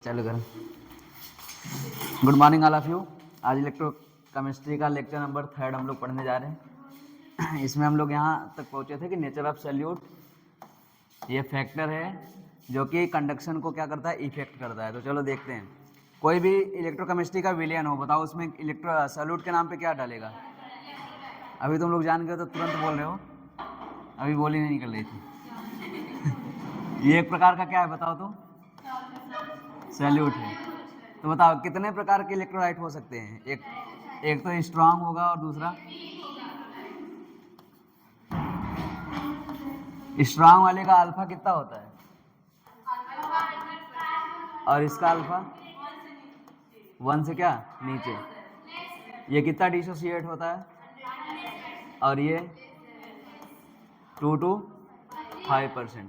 चालू करो। Good morning all of you. आज इलेक्ट्रोकेमिस्ट्री का लेक्चर नंबर 3 हम लोग पढ़ने जा रहे हैं। इसमें हम लोग यहाँ तक पहुँचे थे कि नेचर ऑफ सॉल्यूट ये फैक्टर है जो कि कंडक्शन को क्या करता है, इफेक्ट करता है। तो चलो देखते हैं। कोई भी इलेक्ट्रोकेमिस्ट्री का विलियन हो, बताओ उसमें सॉल्यूट के नाम पे क्या डालेगा। अभी तुम लोग जान गए तो तुरंत बोल रहे हो, अभी बोली नहीं निकल रही थी। ये एक प्रकार का क्या है बताओ तो, सॉल्यूट है। तो बताओ कितने प्रकार के इलेक्ट्रोलाइट हो सकते हैं। एक तो स्ट्रांग होगा और दूसरा स्ट्रांग वाले का अल्फा कितना होता है और इसका अल्फा 1 से क्या नीचे। ये कितना डिसोसिएट होता है और ये 2 to 5%।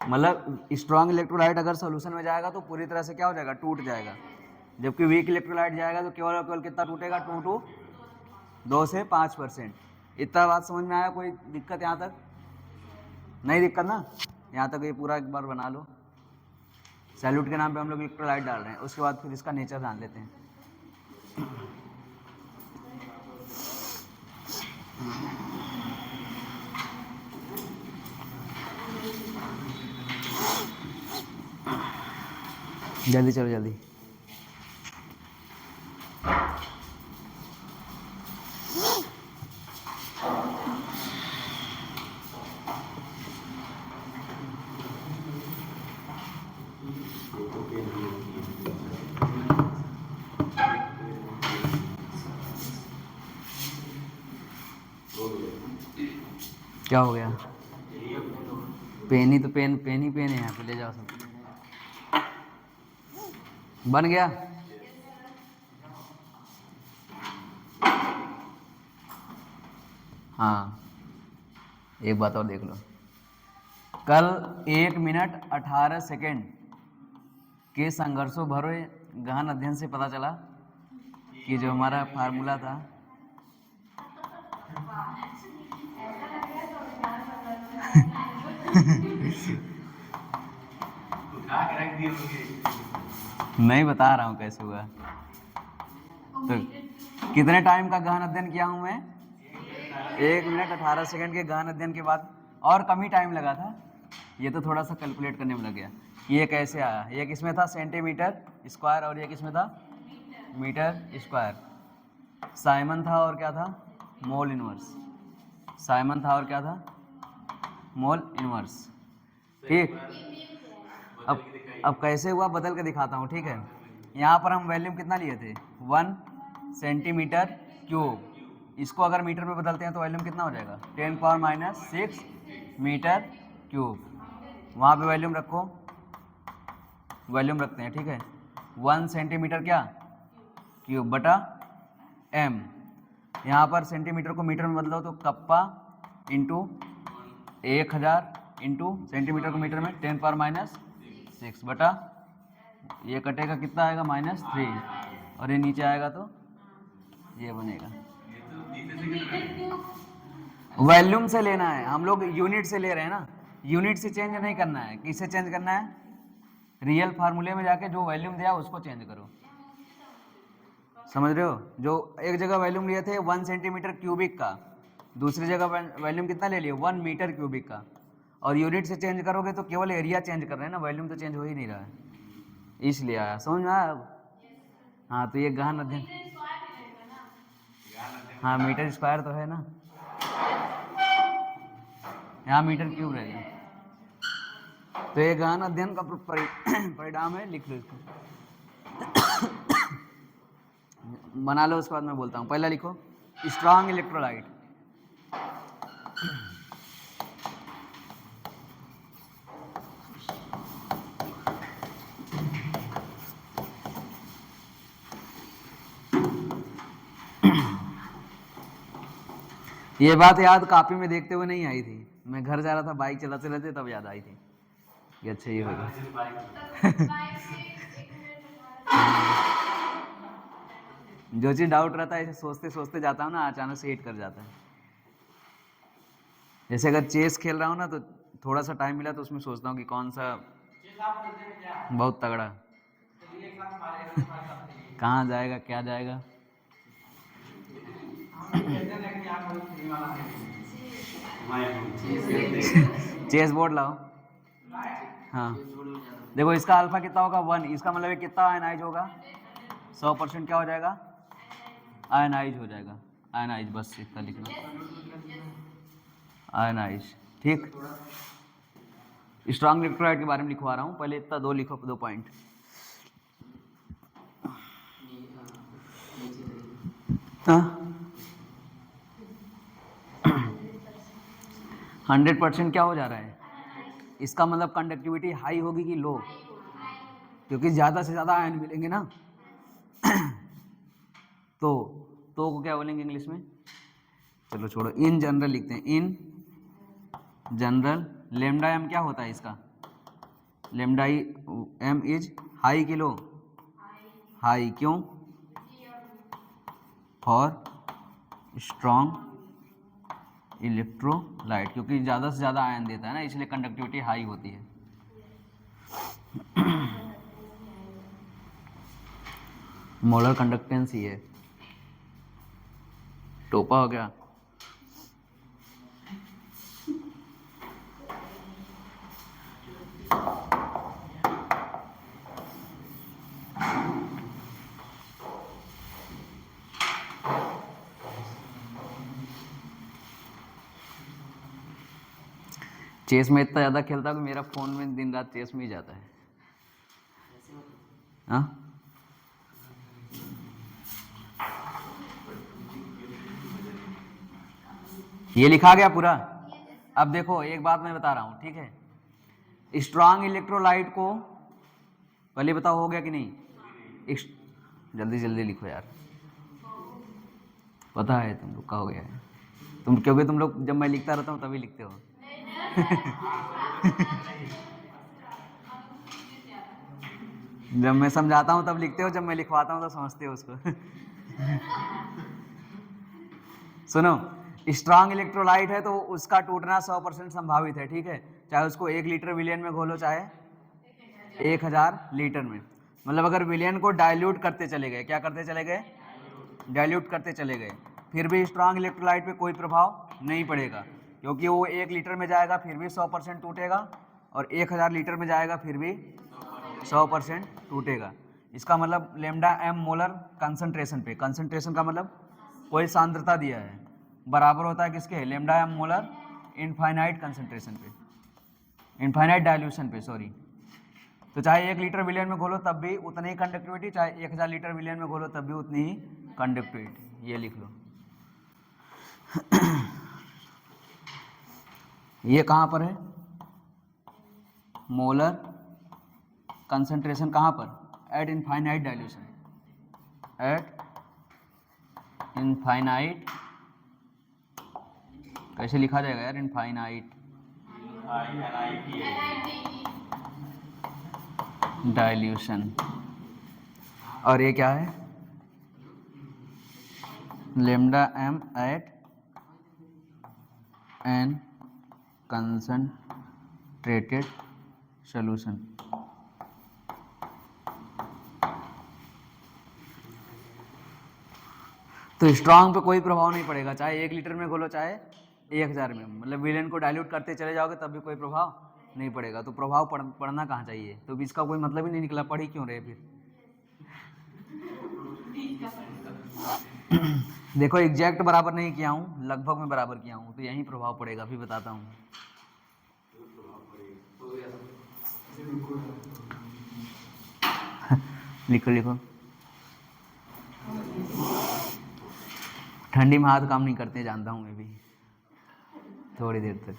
मतलब स्ट्रांग इलेक्ट्रोलाइट अगर सॉल्यूशन में जाएगा तो पूरी तरह से क्या हो जाएगा, टूट जाएगा। जबकि वीक इलेक्ट्रोलाइट जाएगा तो केवल और केवल कितना टूटेगा, 2 से 5%। इतना बात समझ में आया? कोई दिक्कत यहाँ तक? नहीं दिक्कत ना? यहाँ तक ये पूरा एक बार बना लो। सॉल्यूट के नाम पे हम लोग इलेक्ट्रोलाइट डाल रहे हैं, उसके बाद फिर इसका नेचर जान लेते हैं। जल्दी चलो जल्दी। क्या हो गया? पेन ही तो पेन ही पेन है यहाँ पे, ले जाओ सब। बन गया? हाँ, एक बात और देख लो। कल 1 मिनट 18 सेकेंड के संघर्षों भरे गहन अध्ययन से पता चला कि जो हमारा फार्मूला था नहीं बता रहा हूँ कैसे हुआ। तो कितने टाइम का गहन अध्ययन किया हूँ मैं? 1 मिनट 18 सेकेंड के गहन अध्ययन के बाद और कम ही टाइम लगा था। ये तो थोड़ा सा कैलकुलेट करने में लग गया कि ये कैसे आया। ये किसमें था, सेंटीमीटर स्क्वायर, और ये किसमें था, मीटर स्क्वायर। साइमन था और क्या था, मोल इनवर्स। साइमन था और क्या था, मोल इनवर्स। ठीक, अब कैसे हुआ बदल के दिखाता हूँ। ठीक है, यहाँ पर हम वैल्यूम कितना लिए थे, 1 सेंटीमीटर क्यूब। इसको अगर मीटर में बदलते हैं तो वैल्यूम कितना हो जाएगा, 10⁻⁶ मीटर क्यूब। वहाँ पे वैल्यूम रखो, वैल्यूम रखते हैं। ठीक है, 1 सेंटीमीटर क्या क्यूब बटा m। यहाँ पर सेंटीमीटर को मीटर में बदलो तो कप्पा इंटू 1000 इंटू सेंटीमीटर को मीटर में 10⁻⁶ बटा, ये कटेगा कितना आएगा, -3, और ये नीचे आएगा तो ये बनेगा। वॉल्यूम से लेना है, हम लोग यूनिट से ले रहे हैं ना, यूनिट से चेंज नहीं करना है। किससे चेंज करना है, रियल फार्मूले में जाके जो वॉल्यूम दिया उसको चेंज करो। समझ रहे हो? जो एक जगह वॉल्यूम लिए थे 1 सेंटीमीटर क्यूबिक का, दूसरी जगह वॉल्यूम कितना ले लिए, 1 मीटर क्यूबिक का। और यूनिट से चेंज करोगे तो केवल एरिया चेंज कर रहे हैं ना, वॉल्यूम तो चेंज हो ही नहीं रहा है, इसलिए आया। समझ में आया अब? हाँ, तो ये गहन अध्ययन, हाँ मीटर स्क्वायर तो है ना, यहाँ मीटर क्यूब रहेगा। तो ये गहन अध्ययन का परिणाम है, लिख लो इसको। बना लो, उसके बाद मैं बोलता हूँ। पहला लिखो, स्ट्रांग इलेक्ट्रोलाइट। ये बात याद कॉपी में देखते हुए नहीं आई थी, मैं घर जा रहा था बाइक चलाते रहते तब याद आई थी कि अच्छा ये होगा। जो चीज डाउट रहता है ऐसे सोचते सोचते जाता हूँ ना, अचानक से हिट कर जाता है। जैसे अगर चेस खेल रहा हूँ ना तो थोड़ा सा टाइम मिला तो उसमें सोचता हूँ कि कौन सा बहुत तगड़ा। कहाँ जाएगा, क्या जाएगा? चेस बोर्ड लाओ। हाँ देखो, इसका अल्फा कितना होगा 1, इसका मतलब ये कितना आयनाइज होगा? 100% क्या हो जाएगा? आयनाइज हो जाएगा। आयनाइज, बस इतना लिखना, आयनाइज। ठीक, स्ट्रॉन्ग इलेक्ट्रोलाइट के बारे में लिखवा रहा हूँ, पहले इतना दो लिखो, 2 पॉइंट। हाँ 100% क्या हो जा रहा है? इसका मतलब कंडक्टिविटी हाई होगी कि लो? क्योंकि ज़्यादा से ज़्यादा आयन मिलेंगे ना। तो को क्या बोलेंगे इंग्लिश में? चलो छोड़ो, इन जनरल लिखते हैं। इन जनरल लेमडा एम क्या होता है इसका? लेमडा एम इज हाई कि लो? हाई। क्यों? फॉर स्ट्रॉन्ग इलेक्ट्रोलाइट, क्योंकि ज़्यादा से ज़्यादा आयन देता है ना, इसलिए कंडक्टिविटी हाई होती है। मोलर कंडक्टेंस ही है। टोपा हो गया। चेस में इतना ज़्यादा खेलता हूँ कि मेरा फ़ोन में दिन रात चेस में ही जाता है। हाँ ये लिखा गया पूरा। अब देखो एक बात मैं बता रहा हूँ, ठीक है? स्ट्रॉन्ग इलेक्ट्रोलाइट को पहले बताओ हो गया कि नहीं? जल्दी जल्दी लिखो यार, पता है तुम लोग का हो गया है। तुम, क्योंकि तुम लोग जब मैं लिखता रहता हूँ तभी लिखते हो। जब मैं समझाता हूँ तब लिखते हो, जब मैं लिखवाता हूँ तो समझते हो उसको। सुनो, स्ट्रांग इलेक्ट्रोलाइट है तो उसका टूटना 100% संभावित है, ठीक है? चाहे उसको 1 लीटर विलियन में घोलो, चाहे 1000 लीटर में। मतलब अगर विलियन को डाइल्यूट करते चले गए, क्या करते चले गए? डाइल्यूट करते चले गए, फिर भी स्ट्रांग इलेक्ट्रोलाइट पे कोई प्रभाव नहीं पड़ेगा, क्योंकि वो 1 लीटर में जाएगा फिर भी 100% टूटेगा, और 1000 लीटर में जाएगा फिर भी 100% टूटेगा। इसका मतलब लेमडा एम मोलर कंसंट्रेशन पे, कंसंट्रेशन का मतलब कोई सांद्रता दिया है, बराबर होता है किसके? Lambda m molar infinite concentration पे, इनफाइनाइट डाइल्यूशन पे, सॉरी। तो चाहे 1 लीटर विलियन में घोलो तब भी उतनी ही कंडक्टिविटी, चाहे 1000 लीटर विलियन में घोलो तब भी उतनी ही कंडक्टिविटी। ये लिख लो। ये कहाँ पर है? मोलर कंसंट्रेशन कहाँ पर? Eight infinite dilution, eight infinite. कैसे लिखा जाएगा यार इनफाइनाइट? डाइल्यूशन। और ये क्या है? Lambda m at n concentrated solution. तो स्ट्रॉन्ग पे कोई प्रभाव नहीं पड़ेगा, चाहे 1 लीटर में घोलो चाहे 1000 में, मतलब विलेन को डाइल्यूट करते चले जाओगे तब भी कोई प्रभाव नहीं पड़ेगा। तो प्रभाव पड़ना कहाँ चाहिए? तो इसका कोई मतलब ही नहीं निकला, पढ़ ही क्यों रहे फिर? देखो एग्जैक्ट बराबर नहीं किया हूँ, लगभग में बराबर किया हूँ, तो यही प्रभाव पड़ेगा, अभी बताता हूँ। लिखो लिखो। ठंडी में हाथ काम नहीं करते, जानता हूँ मैं भी, थोड़ी देर तक।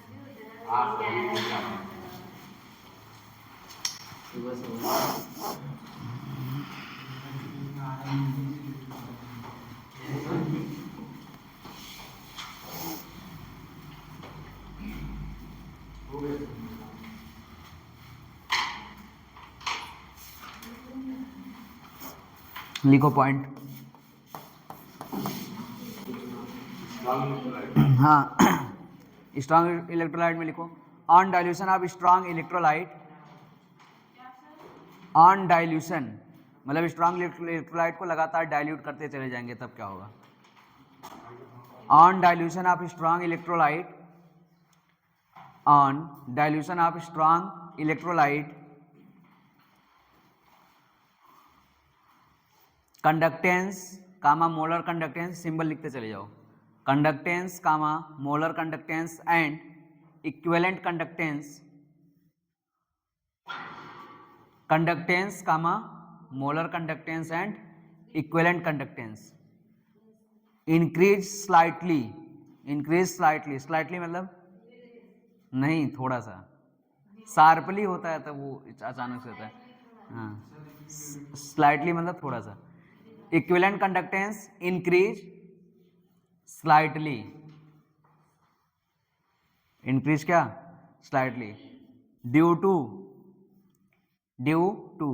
लिखो पॉइंट। हाँ स्ट्रॉन्ग इलेक्ट्रोलाइट में लिखो, on dilution of strong electrolyte, on dilution, मतलब स्ट्रॉन्ग इलेक्ट्रोलाइट को लगातार डाइल्यूट करते चले जाएंगे तब क्या होगा। On dilution of strong electrolyte, on dilution of strong electrolyte, conductance comma molar conductance, symbol लिखते चले जाओ, conductance comma molar conductance and equivalent conductance, conductance comma molar conductance and equivalent conductance increase slightly, increase slightly, slightly मतलब नहीं थोड़ा सा, sharply होता है तब वो अचानक से होता है, हाँ स्लाइटली मतलब थोड़ा सा, equivalent conductance increase slightly, increase क्या slightly, due to, due to,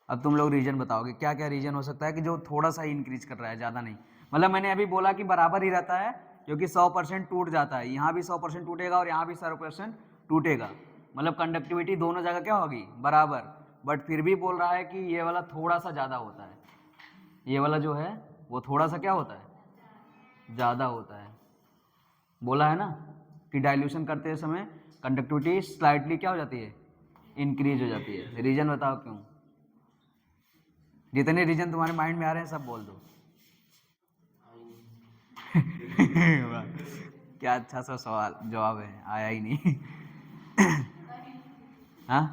अब तुम लोग रीजन बताओगे क्या क्या रीजन हो सकता है कि जो थोड़ा सा ही इंक्रीज कर रहा है, ज़्यादा नहीं, मतलब मैंने अभी बोला कि बराबर ही रहता है क्योंकि 100% टूट जाता है, यहाँ भी 100% टूटेगा और यहाँ भी 100% टूटेगा, मतलब कंडक्टिविटी दोनों जगह क्या होगी बराबर, बट फिर भी बोल रहा है कि ये वाला थोड़ा सा ज़्यादा होता है, ये वाला जो है वो थोड़ा सा क्या होता है ज़्यादा होता है, बोला है ना कि डाइल्यूशन करते समय कंडक्टिविटी स्लाइटली क्या हो जाती है इंक्रीज हो जाती है। रीजन बताओ क्यों, जितने रीजन तुम्हारे माइंड में आ रहे हैं सब बोल दो। क्या अच्छा सा सवाल जवाब है, आया ही नहीं। हाँ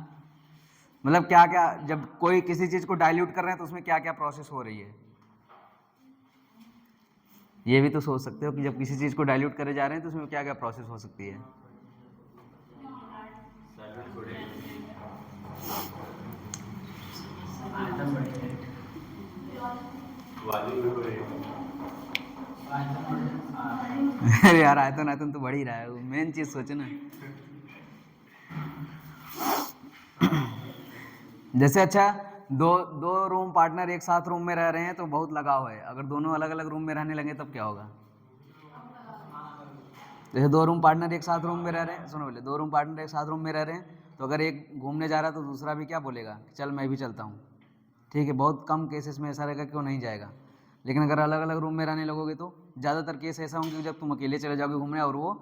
मतलब क्या क्या, जब कोई किसी चीज को डाइल्यूट कर रहे हैं तो उसमें क्या क्या प्रोसेस हो रही है, ये भी तो सोच सकते हो कि जब किसी चीज को डाइल्यूट करे जा रहे हैं तो उसमें क्या क्या प्रोसेस हो सकती है। अरे यार आयतन आयतन तो बढ़ ही रहा है, मेन चीज सोचे ना। जैसे अच्छा दो दो रूम पार्टनर एक साथ रूम में रह रहे हैं तो बहुत लगाव है, अगर दोनों अलग अलग रूम में रहने लगे तब क्या होगा। जैसे दो रूम पार्टनर एक साथ रूम में रह रहे हैं, सुनो बोले दो रूम पार्टनर एक साथ रूम में रह रहे हैं तो अगर एक घूमने जा रहा है तो दूसरा भी क्या बोलेगा चल मैं भी चलता हूँ, ठीक है, बहुत कम केसेस में ऐसा रहेगा क्यों नहीं जाएगा, लेकिन अगर अलग अलग रूम में रहने लगोगे तो ज़्यादातर केस ऐसा होंगे जब तुम अकेले चले जाओगे घूमने और वो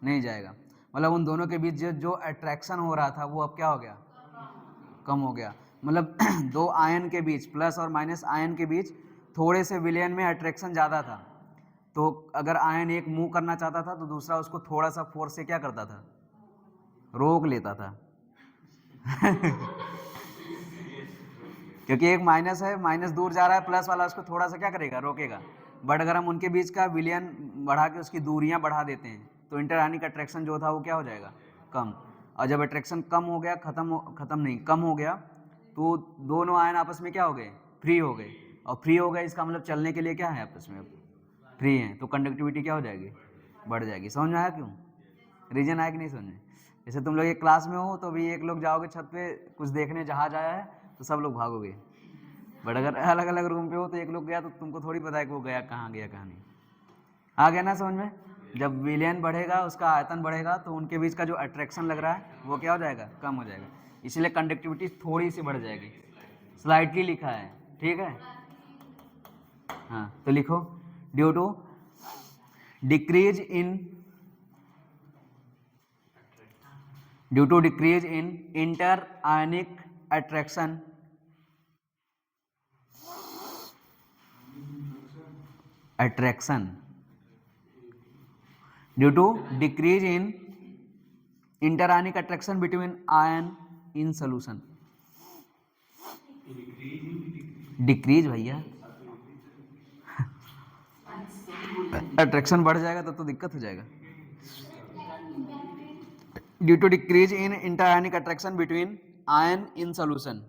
नहीं जाएगा, मतलब उन दोनों के बीच जो अट्रैक्शन हो रहा था वो अब क्या हो गया कम हो गया, मतलब दो आयन के बीच प्लस और माइनस आयन के बीच थोड़े से विलयन में अट्रैक्शन ज़्यादा था, तो अगर आयन एक मूव करना चाहता था तो दूसरा उसको थोड़ा सा फोर्स से क्या करता था रोक लेता था। क्योंकि एक माइनस है, माइनस दूर जा रहा है, प्लस वाला उसको थोड़ा सा क्या करेगा रोकेगा, बट अगर हम उनके बीच का विलयन बढ़ा के उसकी दूरियां बढ़ा देते हैं तो इंटरआयनिक अट्रैक्शन जो था वो क्या हो जाएगा कम, और जब अट्रैक्शन कम हो गया खत्म नहीं कम हो गया तो दोनों आयन आपस में क्या हो गए फ्री हो गए, और फ्री हो गए इसका मतलब चलने के लिए क्या है आपस में फ्री है, तो कंडक्टिविटी क्या हो जाएगी बढ़ जाएगी। समझ में आया क्यों, रीजन आया कि नहीं समझ में। जैसे तुम लोग एक क्लास में हो तो भी एक लोग जाओगे छत पे कुछ देखने जहाज आया है तो सब लोग भागोगे, बट अगर अलग अलग रूम पे हो तो एक लोग गया तो तुमको थोड़ी पता है कि वो गया कहाँ नहीं। आ गया ना समझ में, जब विलयन बढ़ेगा उसका आयतन बढ़ेगा तो उनके बीच का जो अट्रैक्शन लग रहा है वो क्या हो जाएगा कम हो जाएगा, इसलिए कंडक्टिविटी थोड़ी सी बढ़ जाएगी, स्लाइटली लिखा है ठीक है। हाँ तो लिखो due to decrease in due to decrease in inter-ionic attraction due to decrease in inter-ionic attraction between ion in solution, decrease भैया अट्रैक्शन बढ़ जाएगा तब तो दिक्कत हो जाएगा। Due to decrease in interionic attraction between ion in solution,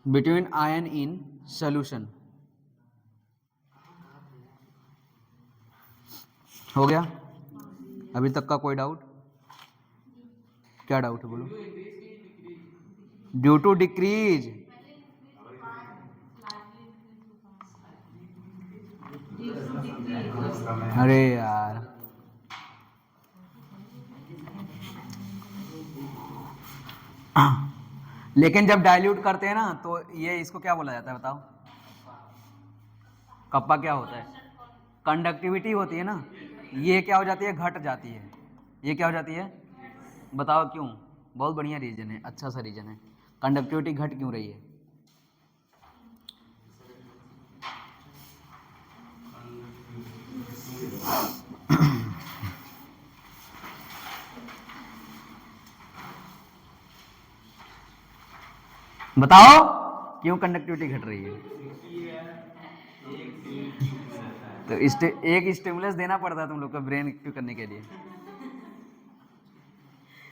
between ion in solution, हो गया। अभी तक का कोई डाउट, क्या डाउट है बोलो। ड्यू टू डिक्रीज, अरे यार लेकिन जब डाइल्यूट करते हैं ना तो ये इसको क्या बोला जाता है बताओ? कप्पा क्या होता है? कंडक्टिविटी होती है ना, ये क्या हो जाती है? घट जाती है। ये क्या हो जाती है? बताओ क्यों? बहुत बढ़िया रीजन है, अच्छा सा रीजन है। कंडक्टिविटी घट क्यों रही है? बताओ क्यों कंडक्टिविटी घट रही है? तो एक स्टिमुलस देना पड़ता है तुम लोग को ब्रेन एक्टिव करने के लिए।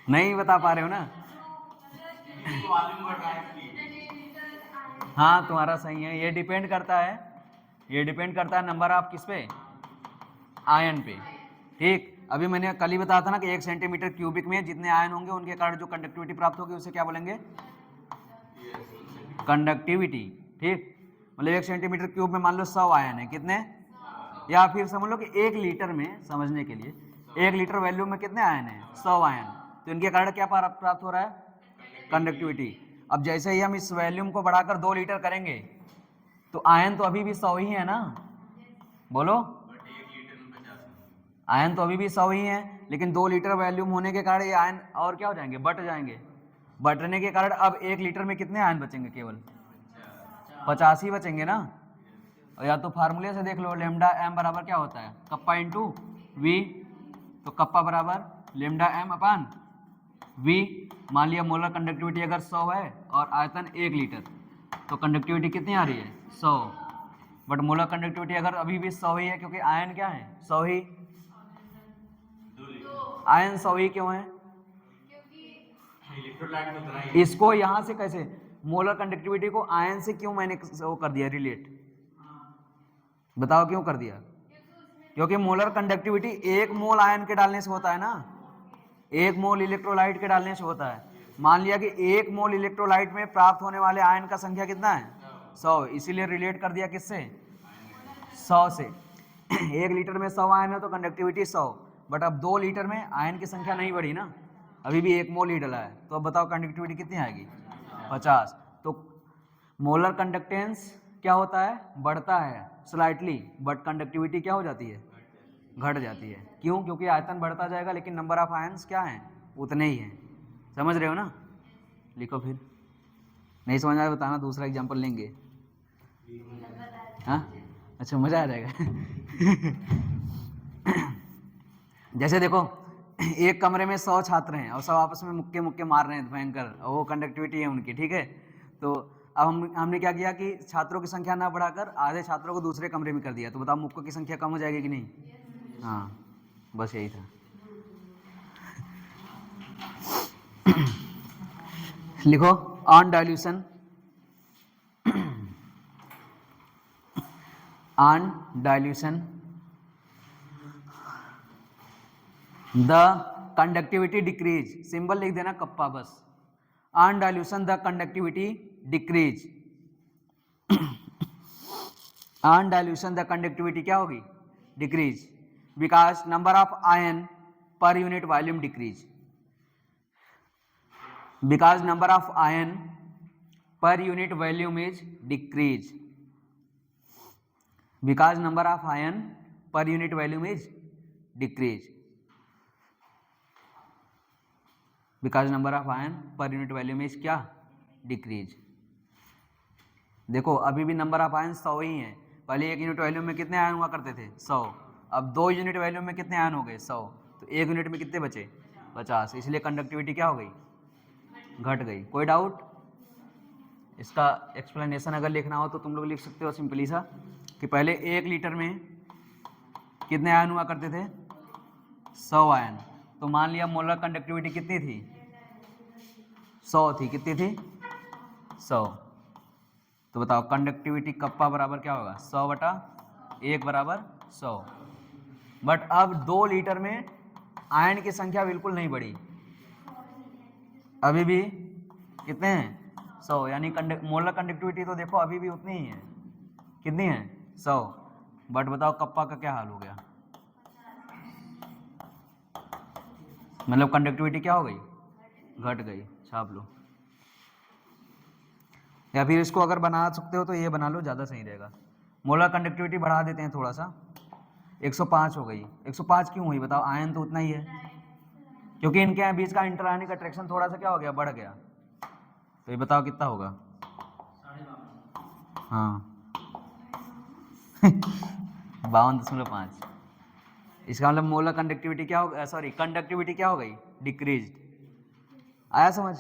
नहीं बता पा रहे हो ना? हाँ तुम्हारा सही है। ये डिपेंड करता है, ये डिपेंड करता है नंबर ऑफ किस पे? आयन पे। ठीक, अभी मैंने कल ही बताया था ना कि 1 सेंटीमीटर क्यूबिक में जितने आयन होंगे उनके कारण जो कंडक्टिविटी प्राप्त होगी उसे क्या बोलेंगे? कंडक्टिविटी। ठीक, मतलब 1 सेंटीमीटर क्यूब में मान लो 100 आयन है, कितने? या फिर समझ लो कि 1 लीटर में, समझने के लिए 1 लीटर वैल्यूम में कितने आयन है? 100 आयन। तो इनके कारण क्या प्राप्त हो रहा है? कंडक्टिविटी। अब जैसे ही हम इस वैल्यूम को बढ़ाकर 2 लीटर करेंगे तो आयन तो अभी भी 100 ही है ना? बोलो, आयन तो अभी भी 100 ही है, लेकिन 2 लीटर वैल्यूम होने के कारण ये आयन और क्या हो जाएंगे? बट जाएंगे। बटने के कारण अब 1 लीटर में कितने आयन बचेंगे? केवल 50 ही बचेंगे ना। और या तो फार्मूले से देख लो, लेमडा एम बराबर क्या होता है? Kappa into v. तो कप्पा बराबर लेमडा एम अपान वी। मान लिया मोलर कंडक्टिविटी अगर 100 है और आयतन 1 लीटर, तो कंडक्टिविटी कितनी आ रही है? 100। बट मोलर कंडक्टिविटी अगर अभी भी 100 ही है, क्योंकि आयन क्या है? 100 ही। आयन 100 ही क्यों है? इसको यहां से कैसे, मोलर कंडक्टिविटी को आयन से क्यों मैंने वो कर दिया रिलेट? बताओ क्यों कर दिया? क्योंकि मोलर कंडक्टिविटी 1 मोल आयन के डालने से होता है ना, 1 मोल इलेक्ट्रोलाइट के डालने से होता है। मान लिया कि 1 मोल इलेक्ट्रोलाइट में प्राप्त होने वाले आयन का संख्या कितना है? 100, इसीलिए रिलेट कर दिया किससे? 100 से। 1 लीटर में 100 आयन है तो कंडक्टिविटी 100, बट अब 2 लीटर में आयन की संख्या नहीं बढ़ी ना, अभी भी 1 मोल ही डला है, तो अब बताओ कंडक्टिविटी कितनी आएगी? 50। तो मोलर कंडक्टेंस क्या होता है? बढ़ता है स्लाइटली, बट कंडक्टिविटी क्या हो जाती है? घट जाती है। क्यों? क्योंकि आयतन बढ़ता जाएगा लेकिन नंबर ऑफ आयंस क्या हैं? उतने ही हैं। समझ रहे हो ना? लिखो फिर। नहीं समझ आया बताना, दूसरा एग्जांपल लेंगे। हाँ अच्छा, मजा आ जाएगा। जैसे देखो, एक कमरे में 100 छात्र हैं और सब आपस में मुक्के मुक्के मार रहे हैं भयंकर, और वो कंडक्टिविटी है उनकी, ठीक है। तो अब हमने क्या किया कि छात्रों की संख्या ना बढ़ाकर आधे छात्रों को दूसरे कमरे में कर दिया, तो बताओ मुक्कों की संख्या कम हो जाएगी कि नहीं? हाँ, बस यही था। लिखो, on dilution, on dilution the conductivity decrease. Symbol लिख देना कप्पा बस। On dilution the conductivity decrease. On dilution the conductivity क्या होगी? Decrease, because number of ion per unit volume decrease. Because number of ion per unit volume is decrease. Because number of ion per unit volume is decrease. Because number of ion per unit volume is क्या? Decrease. देखो अभी भी number of ion 100 ही हैं। पहले 1 unit volume में कितने ion हुआ करते थे? 100। अब 2 यूनिट वॉल्यूम में कितने आयन हो गए? 100। तो 1 यूनिट में कितने बचे? 50। इसलिए कंडक्टिविटी क्या हो गई? घट गई। कोई डाउट? इसका एक्सप्लेनेशन अगर लिखना हो तो तुम लोग लिख सकते हो सिंपली सा, कि पहले 1 लीटर में कितने आयन हुआ करते थे? 100 आयन। तो मान लिया मोलर कंडक्टिविटी कितनी थी? 100 थी। कितनी थी? 100। तो बताओ कंडक्टिविटी कप्पा बराबर क्या होगा? 100 बटा 1 बराबर 100। बट अब 2 लीटर में आयन की संख्या बिल्कुल नहीं बढ़ी, अभी भी कितने हैं? 100। यानी मोलर कंडक्टिविटी तो देखो अभी भी उतनी ही है। कितनी है? 100। बट बताओ कप्पा का क्या हाल हो गया? मतलब कंडक्टिविटी क्या हो गई? घट गई। छाप लो। या फिर इसको अगर बना सकते हो तो ये बना लो, ज़्यादा सही रहेगा। मोलर कंडक्टिविटी बढ़ा देते हैं थोड़ा सा, 105 हो गई। 105 क्यों हुई बताओ? आयन तो उतना ही है, क्योंकि इनके बीच का इंटरआयनिक अट्रैक्शन थोड़ा सा क्या हो गया, बढ़ गया। तो ये बताओ कितना होगा? हाँ 52.5। इसका मतलब मोलर कंडक्टिविटी क्या हो, सॉरी कंडक्टिविटी क्या हो गई, डिक्रीज। आया समझ?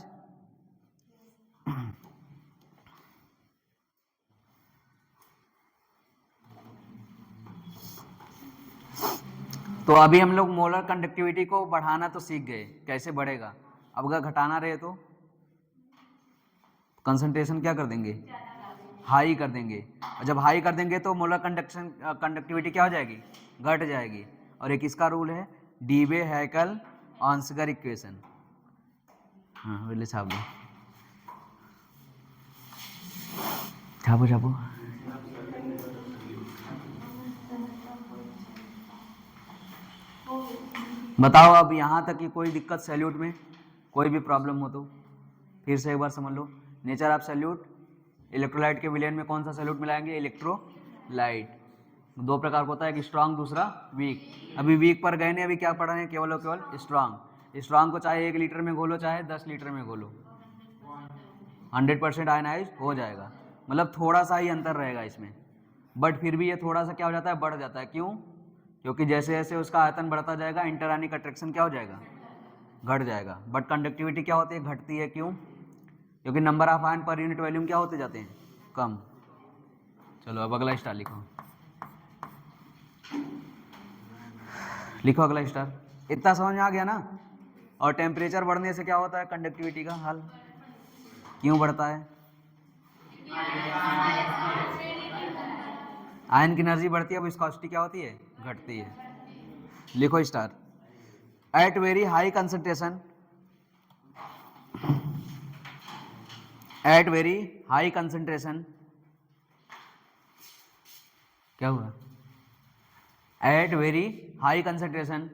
तो अभी हम लोग मोलर कंडक्टिविटी को बढ़ाना तो सीख गए, कैसे बढ़ेगा। अब अगर घटाना रहे तो कंसंट्रेशन क्या कर देंगे, हाई कर देंगे। और जब हाई कर देंगे तो मोलर कंडक्टिविटी क्या हो जाएगी, घट जाएगी। और एक इसका रूल है, डीवे हैकल ऑन्सगर इक्वेशन। हाँ बोले छाप दो, छापो छापो। बताओ अब यहाँ तक कि कोई दिक्कत सैल्यूट में, कोई भी प्रॉब्लम हो तो फिर से एक बार समझ लो। नेचर ऑफ सैल्यूट, इलेक्ट्रोलाइट के विलयन में कौन सा सैल्यूट मिलाएंगे, इलेक्ट्रोलाइट। दो प्रकार का होता है, एक स्ट्रांग दूसरा वीक। अभी वीक पर गए नहीं, अभी क्या पढ़ा है, केवल और केवल स्ट्रांग। स्ट्रांग को चाहे 1 लीटर में घोलो चाहे 10 लीटर में घोलो, 100% आयनाइज हो जाएगा। मतलब थोड़ा सा ही अंतर रहेगा इसमें, बट फिर भी ये थोड़ा सा क्या हो जाता है, बढ़ जाता है। क्यों? क्योंकि जैसे जैसे उसका आयतन बढ़ता जाएगा इंटरआयनिक अट्रैक्शन क्या हो जाएगा, घट जाएगा। बट कंडक्टिविटी क्या होती है, घटती है। क्यों? क्योंकि number of ion per unit volume क्या होते जाते हैं, कम। चलो अब अगला स्टार लिखो, लिखो अगला स्टार। इतना समझ में आ गया ना? और टेम्परेचर बढ़ने से क्या होता है, कंडक्टिविटी का हाल क्यों बढ़ता है? आयन की एनर्जी बढ़ती है, अब विस्कोसिटी क्या होती है, घटती है। लिखो star. At very high concentration, at very high concentration, क्या हुआ, at very high concentration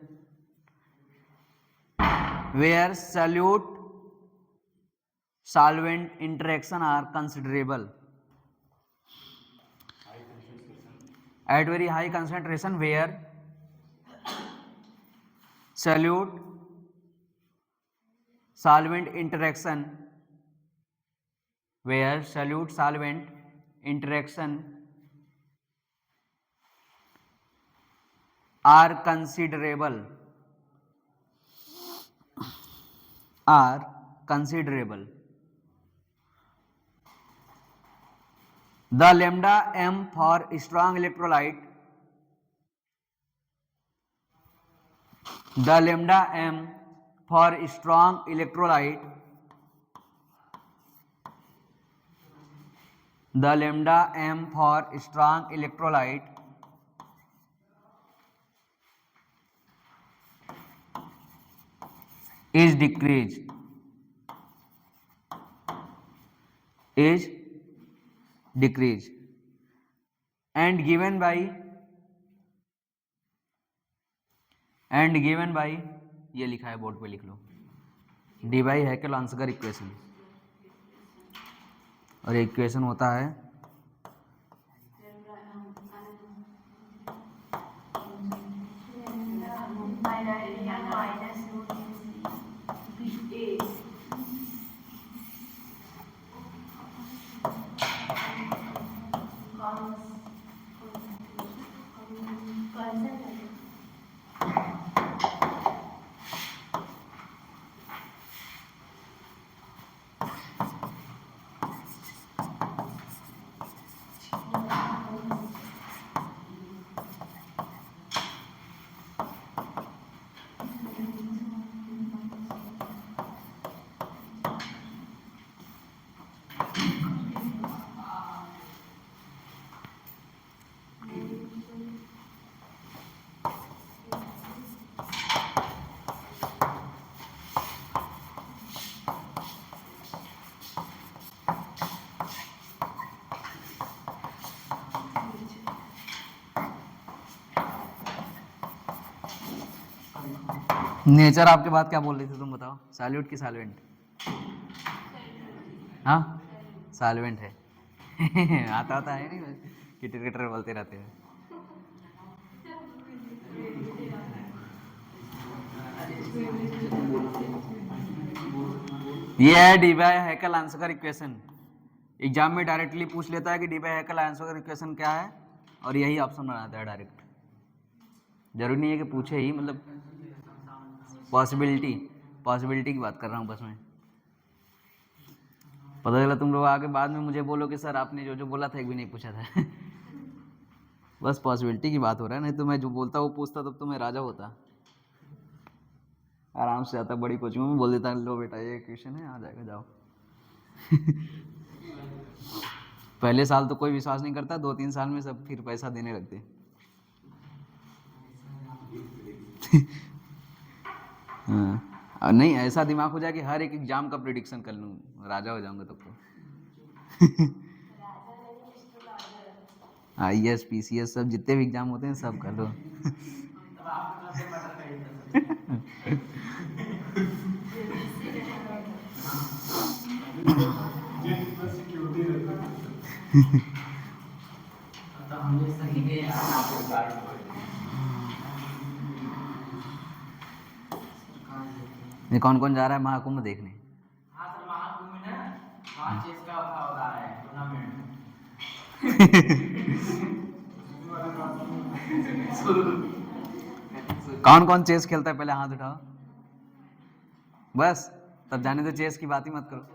where solute solvent interaction are considerable, at very high concentration where solute solvent interaction, where solute solvent interaction are considerable, are considerable. The lambda m for strong electrolyte, the lambda m for strong electrolyte, the lambda m for strong electrolyte is decreased, is decreased and given by ये लिखा है board पे, लिख लो, D by Hückel ऑन्सगर equation. और equation होता है nature. आपके बाद क्या बोल रहे थे तुम बताओ, सैल्यूट की सॉल्वेंट? हाँ सॉल्वेंट है। आता है नहीं, किटर किटर बोलते रहते हैं। ये है Debye Huckel Onsager equation. Exam में डायरेक्टली पूछ लेता है कि Debye Huckel Onsager equation क्या है, और यही ऑप्शन बनाता है डायरेक्ट। जरूरी नहीं है कि पूछे ही, मतलब पॉसिबिलिटी की बात कर रहा हूँ बस मैं। पता चला तुम लोग आगे बाद में मुझे बोलो कि सर आपने जो जो बोला था एक भी नहीं पूछा था। बस पॉसिबिलिटी की बात हो रहा है, नहीं तो मैं जो बोलता वो पूछता तब तो मैं राजा होता। आराम से आता बड़ी कोचिंग में, बोल देता लो बेटा ये क्वेश्चन है, आ जाएगा जाओ। पहले साल तो कोई विश्वास नहीं करता, 2-3 साल में सब फिर पैसा देने लगते। हाँ, नहीं ऐसा दिमाग हो जाए कि हर एक एग्जाम का प्रिडिक्शन कर लूँ, राजा हो जाऊंगा तब तो। IAS PCS सब जितने भी एग्जाम होते हैं सब कर लो। ये कौन कौन जा रहा है महाकुंभ देखने? हाँ सर, महाकुंभ में ना 5 चीज का होता है टूर्नामेंट। कौन कौन चेस खेलता है पहले हाथ उठाओ। बस तब जाने दो, चेस की बात ही मत करो।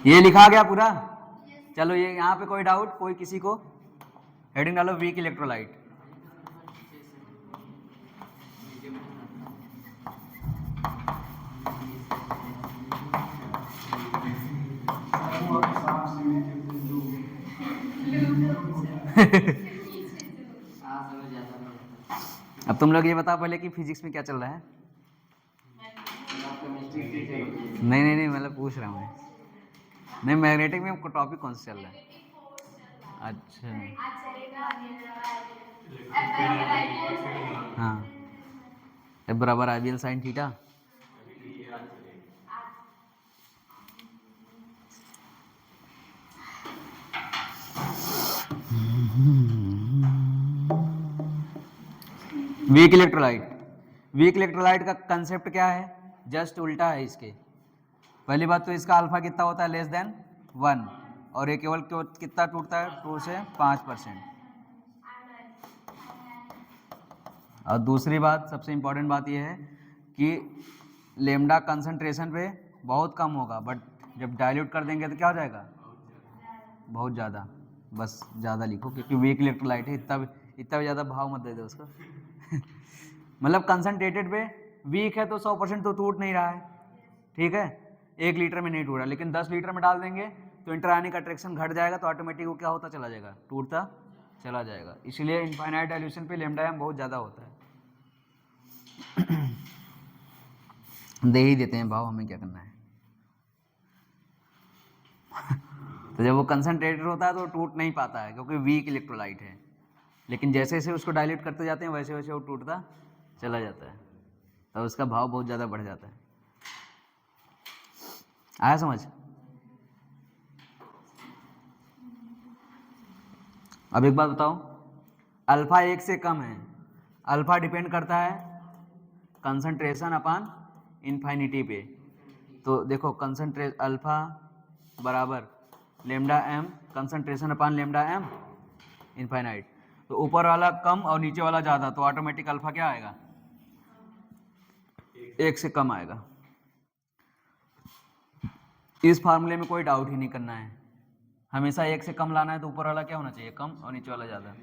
ये लिखा गया पूरा? चलो ये यहाँ पे कोई डाउट, कोई किसी को? हेडिंग डालो वीक इलेक्ट्रोलाइट। अब तुम लोग ये बताओ पहले कि फिजिक्स में क्या चल रहा है? नहीं नहीं नहीं, मतलब पूछ रहा हूँ मैं। नहीं, मैग्नेटिक में टॉपिक कौन सा चल रहा है? अच्छा हाँ, F बराबर IBL sine theta. Weak electrolyte का कंसेप्ट क्या है? जस्ट उल्टा है इसके। पहली बात तो इसका अल्फा कितना होता है? लेस देन 1, और ये केवल कितना टूटता है? 2 से 5%। और दूसरी बात, सबसे इंपॉर्टेंट बात यह है कि लेमडा कंसंट्रेशन पे बहुत कम होगा, बट जब डाइल्यूट कर देंगे तो क्या हो जाएगा? बहुत ज़्यादा। बस ज़्यादा लिखो, क्योंकि वीक इलेक्ट्रोलाइट है, इतना भी ज़्यादा भाव मत दे दो उसको। मतलब कंसनट्रेटेड पे वीक है तो 100% तो टूट नहीं रहा है, ठीक है, 1 लीटर में नहीं टूट रहा, लेकिन 10 लीटर में डाल देंगे तो इंटरआयनिक अट्रैक्शन घट जाएगा, तो ऑटोमेटिक वो क्या होता चला जाएगा? टूटता चला जाएगा। इसलिए इनफाइनाइट डाइल्यूशन पे लैम्डा एम बहुत ज़्यादा होता है। दे ही देते हैं भाव, हमें क्या करना है। तो जब वो कंसनट्रेटेड होता है तो टूट नहीं पाता है, क्योंकि वीक इलेक्ट्रोलाइट है, लेकिन जैसे जैसे उसको डाइल्यूट करते जाते हैं वैसे वैसे वो टूटता चला जाता है, तो उसका भाव बहुत ज़्यादा बढ़ जाता है। आया समझ? अब एक बात बताओ, अल्फा 1 से कम है, अल्फा डिपेंड करता है कंसंट्रेशन अपॉन इन्फाइनिटी पे। तो देखो अल्फा बराबर lambda m concentration upon lambda M infinite, तो ऊपर वाला कम और नीचे वाला ज़्यादा, तो ऑटोमेटिक अल्फा क्या आएगा? 1 से कम आएगा। इस फार्मूले में कोई डाउट ही नहीं करना है, हमेशा 1 से कम लाना है, तो ऊपर वाला क्या होना चाहिए? कम, और नीचे वाला ज़्यादा।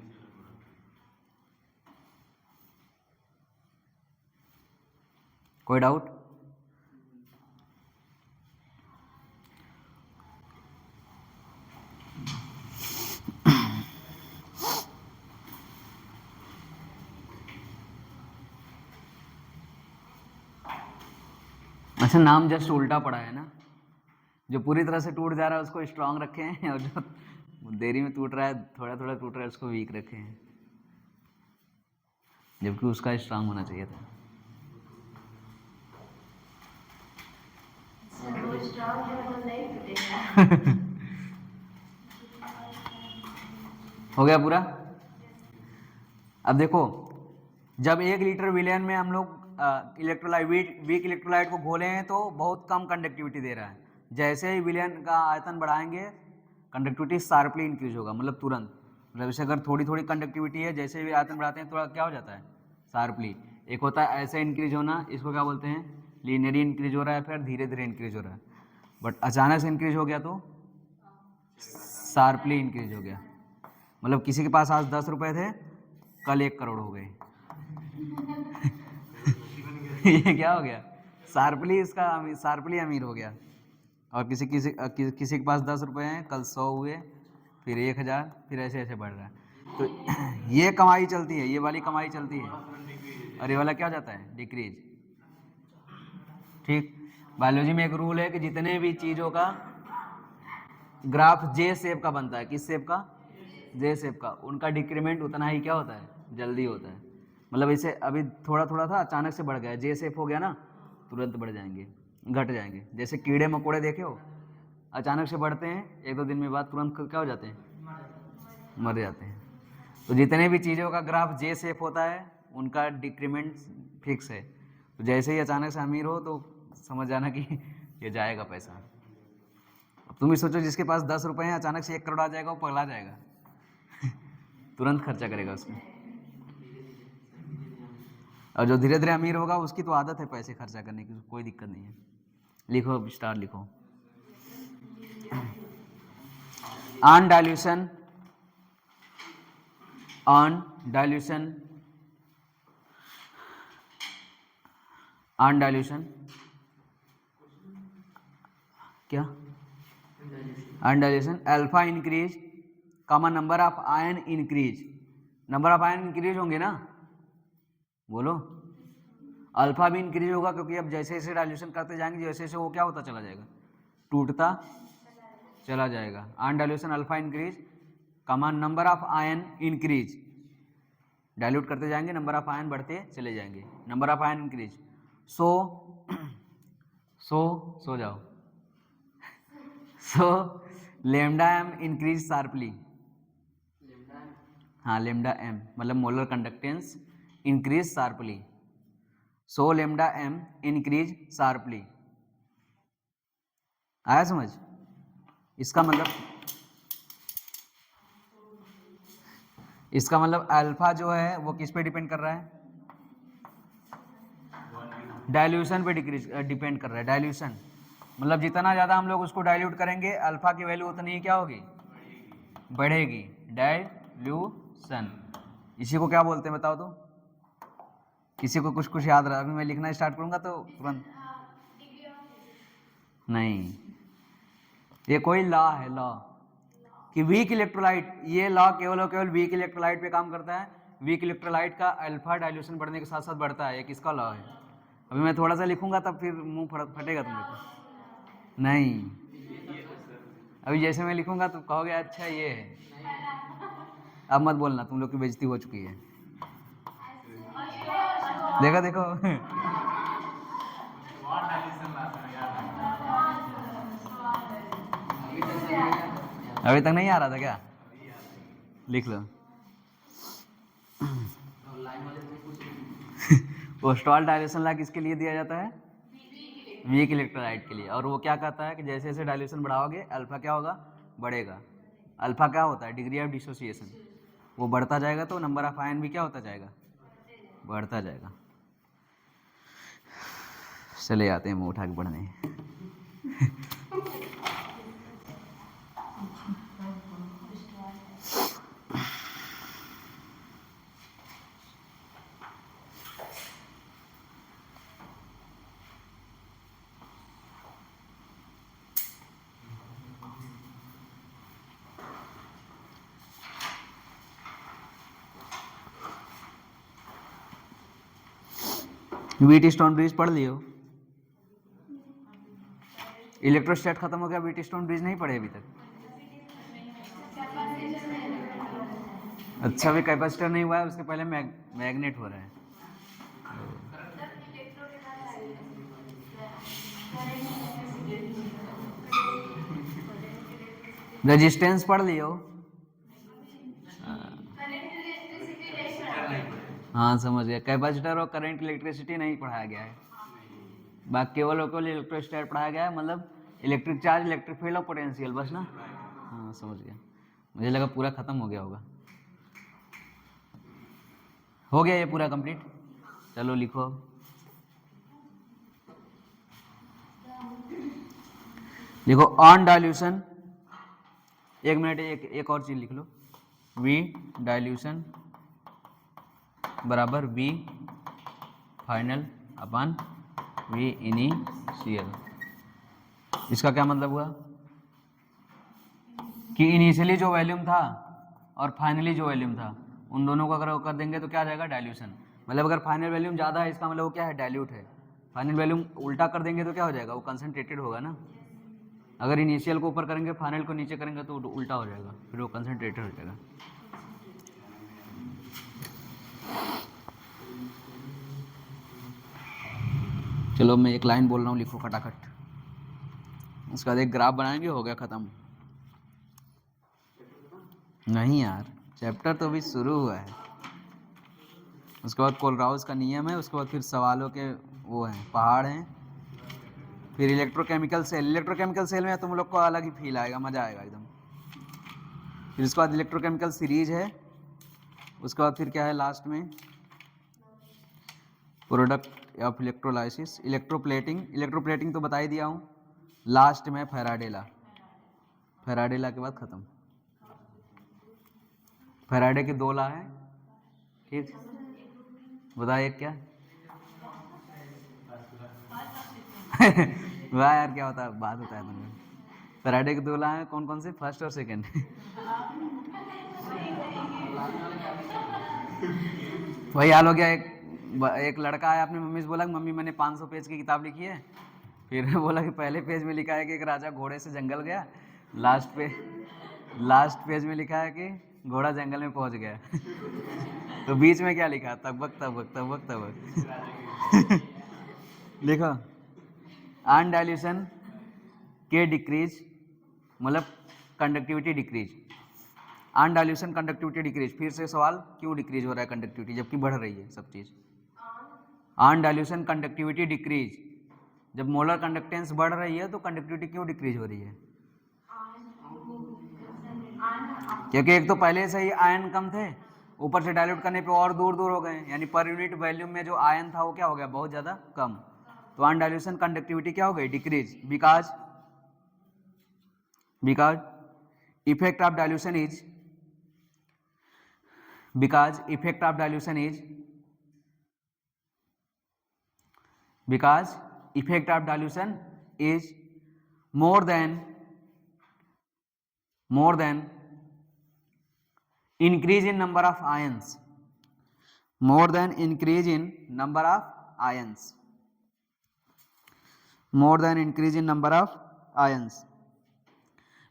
कोई डाउट? अच्छा, नाम जस्ट उल्टा पड़ा है ना, जो पूरी तरह से टूट जा रहा है उसको स्ट्रांग रखे हैं, और जो देरी में टूट रहा है, थोड़ा थोड़ा टूट रहा है, उसको वीक रखे हैं, जबकि उसका स्ट्रांग होना चाहिए था। हो गया पूरा। अब देखो, जब 1 लीटर विलयन में हम लोग इलेक्ट्रोलाइट वीक इलेक्ट्रोलाइट को घोले हैं तो बहुत कम कंडक्टिविटी दे रहा है। जैसे ही विलयन का आयतन बढ़ाएंगे कंडक्टिविटी शार्पली इंक्रीज होगा, मतलब तुरंत। मतलब जैसे अगर थोड़ी थोड़ी कंडक्टिविटी है, जैसे भी आयतन बढ़ाते हैं थोड़ा क्या हो जाता है, शार्पली। एक होता है ऐसे इंक्रीज होना, इसको क्या बोलते हैं, लीनियरली इंक्रीज हो रहा है, फिर धीरे धीरे इंक्रीज हो रहा है। बट अचानक से इंक्रीज हो गया तो शार्पली इंक्रीज हो गया। मतलब किसी के पास आज 10 रुपए थे, कल 1 करोड़ हो गए। ये क्या हो गया, शार्पली शार्पली अमीर हो गया। और किसी के पास 10 रुपए हैं, कल 100 हुए, फिर 1000, फिर ऐसे ऐसे बढ़ रहा है। तो ये कमाई चलती है, ये वाली कमाई चलती है, और ये वाला क्या हो जाता है, डिक्रीज। ठीक। बायोलॉजी में एक रूल है कि जितने भी चीज़ों का ग्राफ जे शेप का बनता है, किस शेप का, जे शेप का, उनका डिक्रीमेंट उतना ही क्या होता है, जल्दी होता है। मतलब इसे अभी थोड़ा थोड़ा था, अचानक से बढ़ गया, जे शेप हो गया ना, तुरंत बढ़ जाएंगे, घट जाएंगे। जैसे कीड़े मकोड़े देखे हो, अचानक से बढ़ते हैं, 1-2 दिन में बाद तुरंत क्या हो जाते हैं, मर जाते हैं। तो जितने भी चीज़ों का ग्राफ जे शेप होता है उनका डिक्रीमेंट फिक्स है। तो जैसे ही अचानक से अमीर हो तो समझ जाना कि ये जाएगा पैसा। अब तुम ही सोचो, जिसके पास 10 रुपए हैं, अचानक से 1 करोड़ आ जाएगा, वो पगला जाएगा। तुरंत खर्चा करेगा उसमें। और जो धीरे धीरे अमीर होगा उसकी तो आदत है पैसे खर्चा करने की, कोई दिक्कत नहीं है। लिखो, स्टार लिखो। On dilution, on dilution, on dilution क्या, on dilution alpha increase, common number of ion increase. Number of ion increase होंगे ना, बोलो। अल्फा भी इंक्रीज होगा, क्योंकि अब जैसे जैसे डाइल्यूशन करते जाएंगे, जैसे जैसे वो क्या होता चला जाएगा, टूटता चला जाएगा। On dilution alpha increase, common number of ion increase. Dilute करते जाएंगे, नंबर ऑफ आयन बढ़ते चले जाएंगे, नंबर ऑफ आयन इंक्रीज। सो जाओ। So lambda m increase sharply. हाँ, लेमडा एम मतलब molar conductance increase sharply. So lambda m increase sharply. आया समझ? इसका मतलब अल्फा जो है वो किस पे डिपेंड कर रहा है, डाइल्यूशन पे डिपेंड कर रहा है। डाइल्यूशन मतलब जितना ज़्यादा हम लोग उसको डाइल्यूट करेंगे, अल्फा की वैल्यू उतनी ही क्या होगी, बढ़ेगी। डाइल्यूशन, इसी को क्या बोलते हैं बताओ तो? किसी को कुछ याद रहा? अभी मैं लिखना स्टार्ट करूंगा तो तुरंत नहीं, ये कोई लॉ है, लॉ कि वीक इलेक्ट्रोलाइट, ये लॉ केवल और केवल वीक इलेक्ट्रोलाइट पे काम करता है। वीक इलेक्ट्रोलाइट का अल्फा डाइल्यूशन बढ़ने के साथ साथ बढ़ता है, ये किसका लॉ है? अभी मैं थोड़ा सा लिखूंगा तब फिर मुंह फटेगा तुम लोग। नहीं, अभी जैसे मैं लिखूंगा तो कहोगे अच्छा ये है। अब मत बोलना, तुम लोग की बेइज्जती हो चुकी है। देखो देखो अभी तक नहीं आ रहा था क्या? लिख लो। वो स्टॉल डाइल्यूशन लॉ किसके लिए दिया जाता है? वीक इलेक्ट्रोलाइट के लिए। और वो क्या कहता है कि जैसे जैसे डाइल्यूशन बढ़ाओगे अल्फा क्या होगा, बढ़ेगा। अल्फा क्या होता है, डिग्री ऑफ डिसोसिएशन। वो बढ़ता जाएगा तो नंबर ऑफ आयन भी क्या होता जाएगा, बढ़ता जाएगा। चले जाते हैं मुँह उठा के पढ़ने। व्हीटस्टोन ब्रिज पढ़ लियो। इलेक्ट्रोस्टैट खत्म हो गया, व्हीटस्टोन ब्रिज नहीं पढ़े अभी तक? अच्छा, भी कैपेसिटर नहीं हुआ है, उसके पहले मैग्नेट हो रहा है। रेजिस्टेंस पढ़ लियो। हाँ समझ गया, कैपेसिटर और करंट इलेक्ट्रिसिटी नहीं पढ़ाया गया है, बाकी केवल और केवल इलेक्ट्रोस्टैट पढ़ाया गया है, मतलब इलेक्ट्रिक चार्ज, इलेक्ट्रिक फील्ड और पोटेंशियल, बस ना। हाँ समझ गया, मुझे लगा पूरा खत्म हो गया होगा। हो गया ये पूरा कंप्लीट, चलो लिखो अब। देखो ऑन डाइल्यूशन, एक मिनट, एक और चीज लिख लो, V डाइल्यूशन बराबर V फाइनल अपन V इनिशियल। इसका क्या मतलब हुआ कि इनिशियली जो वॉल्यूम था और फाइनली जो वॉल्यूम था, उन दोनों को अगर कर देंगे तो क्या आ जाएगा, डाइल्यूशन। मतलब अगर फाइनल वॉल्यूम ज़्यादा है, इसका मतलब वो क्या है, डाइल्यूट है। फाइनल वॉल्यूम उल्टा कर देंगे तो क्या हो जाएगा, वो कंसनट्रेटेड होगा ना। अगर इनिशियल को ऊपर करेंगे, फाइनल को नीचे करेंगे तो उल्टा हो जाएगा, फिर वो कंसनट्रेटेड हो जाएगा। चलो मैं एक लाइन बोल रहा हूँ, लिखो फटाफट, उसके बाद एक ग्राफ बनाएंगे, हो गया ख़त्म। नहीं यार, चैप्टर तो अभी शुरू हुआ है, उसके बाद कोलराउस का नियम है, उसके बाद फिर सवालों के वो हैं, पहाड़ हैं, फिर इलेक्ट्रोकेमिकल सेल। इलेक्ट्रोकेमिकल सेल में तुम लोग को अलग ही फील आएगा, मज़ा आएगा एकदम। फिर उसके बाद इलेक्ट्रोकेमिकल सीरीज है, उसके बाद फिर क्या है लास्ट में, product of electrolysis, electroplating. Electroplating तो बता ही दिया हूँ, लास्ट में फैराडे लॉ। फैराडे लॉ के बाद ख़त्म। फैराडे के 2 लॉ हैं, ठीक, बताइए एक क्या वाह यार, क्या होता है, बात होता है तुम में। फैराडे के 2 लॉ हैं, कौन कौन से, फर्स्ट और सेकंड वही हाल हो गया। एक लड़का आया, अपनी मम्मी से बोला कि मम्मी मैंने 500 पेज की किताब लिखी है। फिर बोला कि पहले पेज में लिखा है कि एक राजा घोड़े से जंगल गया, लास्ट पेज में लिखा है कि घोड़ा जंगल में पहुंच गया तो बीच में क्या लिखा, तबक तबक तबक तबक लिखो ऑन डाइल्यूशन के डिक्रीज, मतलब conductivity decrease, on dilution conductivity decrease. फिर से सवाल, क्यों डिक्रीज हो रहा है कंडक्टिविटी जबकि बढ़ रही है सब चीज़। ऑन डाइल्यूशन कंडक्टिविटी डिक्रीज, जब मोलर कंडक्टेंस बढ़ रही है तो कंडक्टिविटी क्यों डिक्रीज हो रही है, क्योंकि एक तो पहले से ही आयन कम थे, ऊपर से डाइल्यूट करने पे और दूर दूर हो गए, यानी पर यूनिट वॉल्यूम में जो आयन था वो क्या हो गया, बहुत ज़्यादा कम। तो ऑन डाइल्यूशन कंडक्टिविटी क्या हो गई, decrease, because effect of dilution is, because effect of dilution is, because effect of dilution is more than increase in number of ions, more than increase in number of ions, more than increase in number of ions।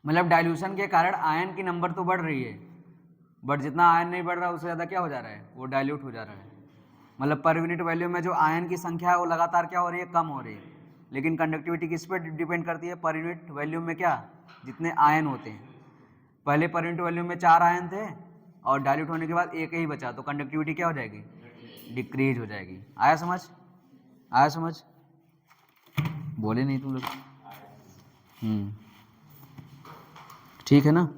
मतलब dilution के कारण ion की number तो बढ़ रही है, but जितना ion नहीं बढ़ रहा उससे ज़्यादा क्या हो जा रहा है, वो डाइल्यूट हो जा रहा है। मतलब पर यूनिट वैल्यू में जो आयन की संख्या है वो लगातार क्या हो रही है, कम हो रही है। लेकिन कंडक्टिविटी किस पे डिपेंड करती है, पर यूनिट वैल्यूम में क्या, जितने आयन होते हैं। पहले पर यूनिट वैल्यूम में 4 आयन थे और डाइल्यूट होने के बाद एक ही बचा, तो कंडक्टिविटी क्या हो जाएगी, डिक्रीज हो जाएगी। आया समझ, आया समझ, बोले नहीं तुम लोग। ठीक है ना।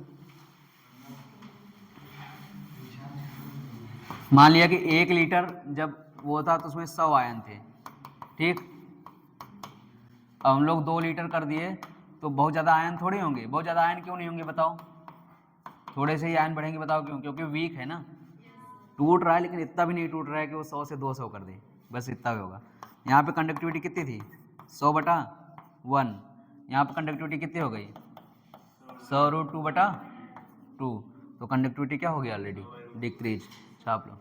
मान लिया कि 1 लीटर जब वो था तो उसमें 100 आयन थे, ठीक। अब हम लोग 2 लीटर कर दिए तो बहुत ज़्यादा आयन थोड़ी होंगे, बहुत ज़्यादा आयन क्यों नहीं होंगे बताओ, थोड़े से ही आयन बढ़ेंगे, बताओ क्यों, क्योंकि वीक है ना, टूट रहा है लेकिन इतना भी नहीं टूट रहा है कि वो 100 से 200 कर दे, बस इतना भी होगा। यहाँ पे कंडक्टिविटी कितनी थी, 100/1, यहाँ पे कंडक्टिविटी कितनी हो गई, 100√2/2, तो कंडक्टिविटी क्या हो गया ऑलरेडी, डिक्रीज। छाप लो,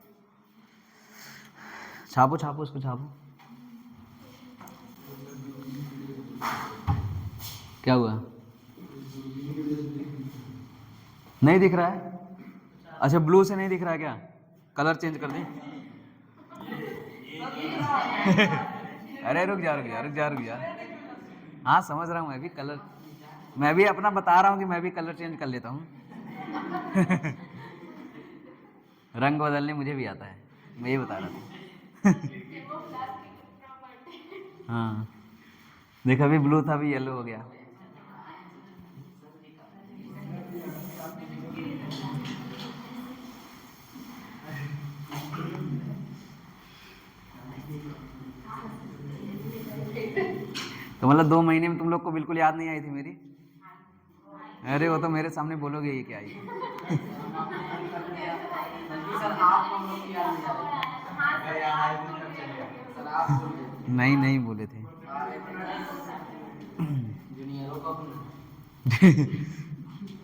छापो छापो उसको छापो। क्या हुआ, नहीं दिख रहा है, अच्छा ब्लू से नहीं दिख रहा है क्या, कलर चेंज कर दें अरे रुक जा, हाँ समझ रहा हूँ मैं भी, कलर मैं भी अपना बता रहा हूँ कि मैं भी कलर चेंज कर लेता हूँ। रंग बदलने मुझे भी आता है, मैं ये बता रहा था। हाँ देखो, अभी ब्लू था अभी येलो हो गया। तो मतलब 2 महीने में तुम लोग को बिल्कुल याद नहीं आई थी मेरी? अरे वो तो मेरे सामने बोलोगे ये क्या आई थी। सर आपको हम लोग की याद नहीं आ रही। अगर याद आई तो तब चलेगा। सर आप बोलिए। नहीं नहीं बोले थे। जूनियरों को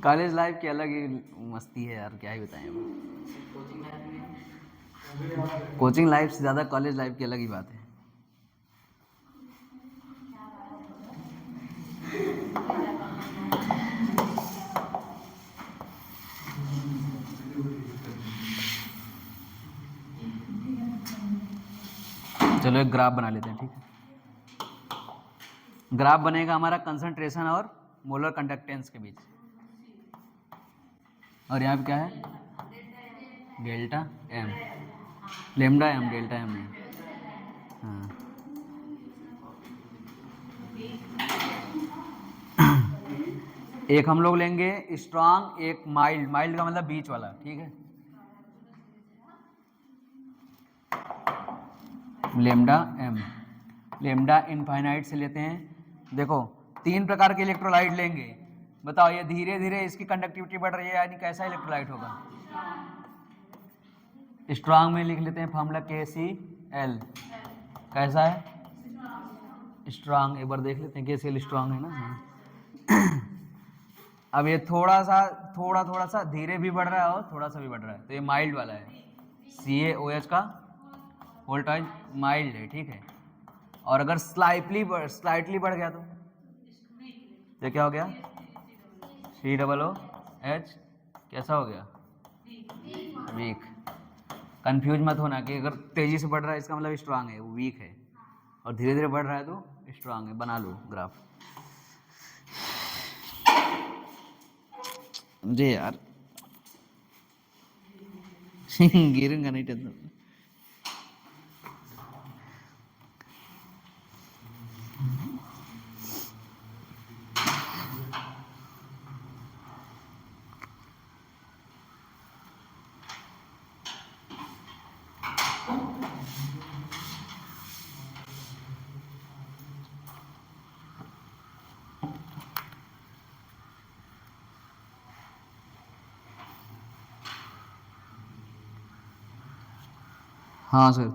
कॉलेज लाइफ की अलग ही मस्ती है यार, क्या ही बताएं अब। कोचिंग लाइफ में कोचिंग लाइफ से ज़्यादा कॉलेज लाइफ की अलग ही बात है। चलो एक ग्राफ बना लेते हैं, ठीक है। ग्राफ बनेगा हमारा कंसंट्रेशन और मोलर कंडक्टेंस के बीच, और यहाँ पे क्या है, delta m, lambda m, delta m नहीं। हाँ एक हम लोग लेंगे स्ट्रांग, एक माइल्ड, माइल्ड का मतलब बीच वाला, ठीक है। लेमडा एम, लेमडा इनफाइनाइट से लेते हैं। देखो 3 प्रकार के इलेक्ट्रोलाइट लेंगे, बताओ ये धीरे धीरे इसकी कंडक्टिविटी बढ़ रही है, यानी कैसा इलेक्ट्रोलाइट होगा? स्ट्रांग में लिख लेते हैं फॉर्मूला KCl, कैसा है? स्ट्रांग। एक बार देख लेते हैं KCl स्ट्रांग है ना। हाँ। अब ये थोड़ा सा धीरे भी बढ़ रहा है और थोड़ा सा भी बढ़ रहा है, तो ये माइल्ड वाला है। CaOH का वोल्टेज माइल्ड है, ठीक है। और अगर स्लाइटली बढ़ गया तो क्या हो गया? COOH कैसा हो गया? वीक। कंफ्यूज मत होना कि अगर तेजी से बढ़ रहा है इसका मतलब स्ट्रांग है, वो वीक है, और धीरे धीरे बढ़ रहा है तो स्ट्रांग है। बना लो ग्राफ। मुझे यार गिरूंगा नहीं टेंशन। हाँ सर।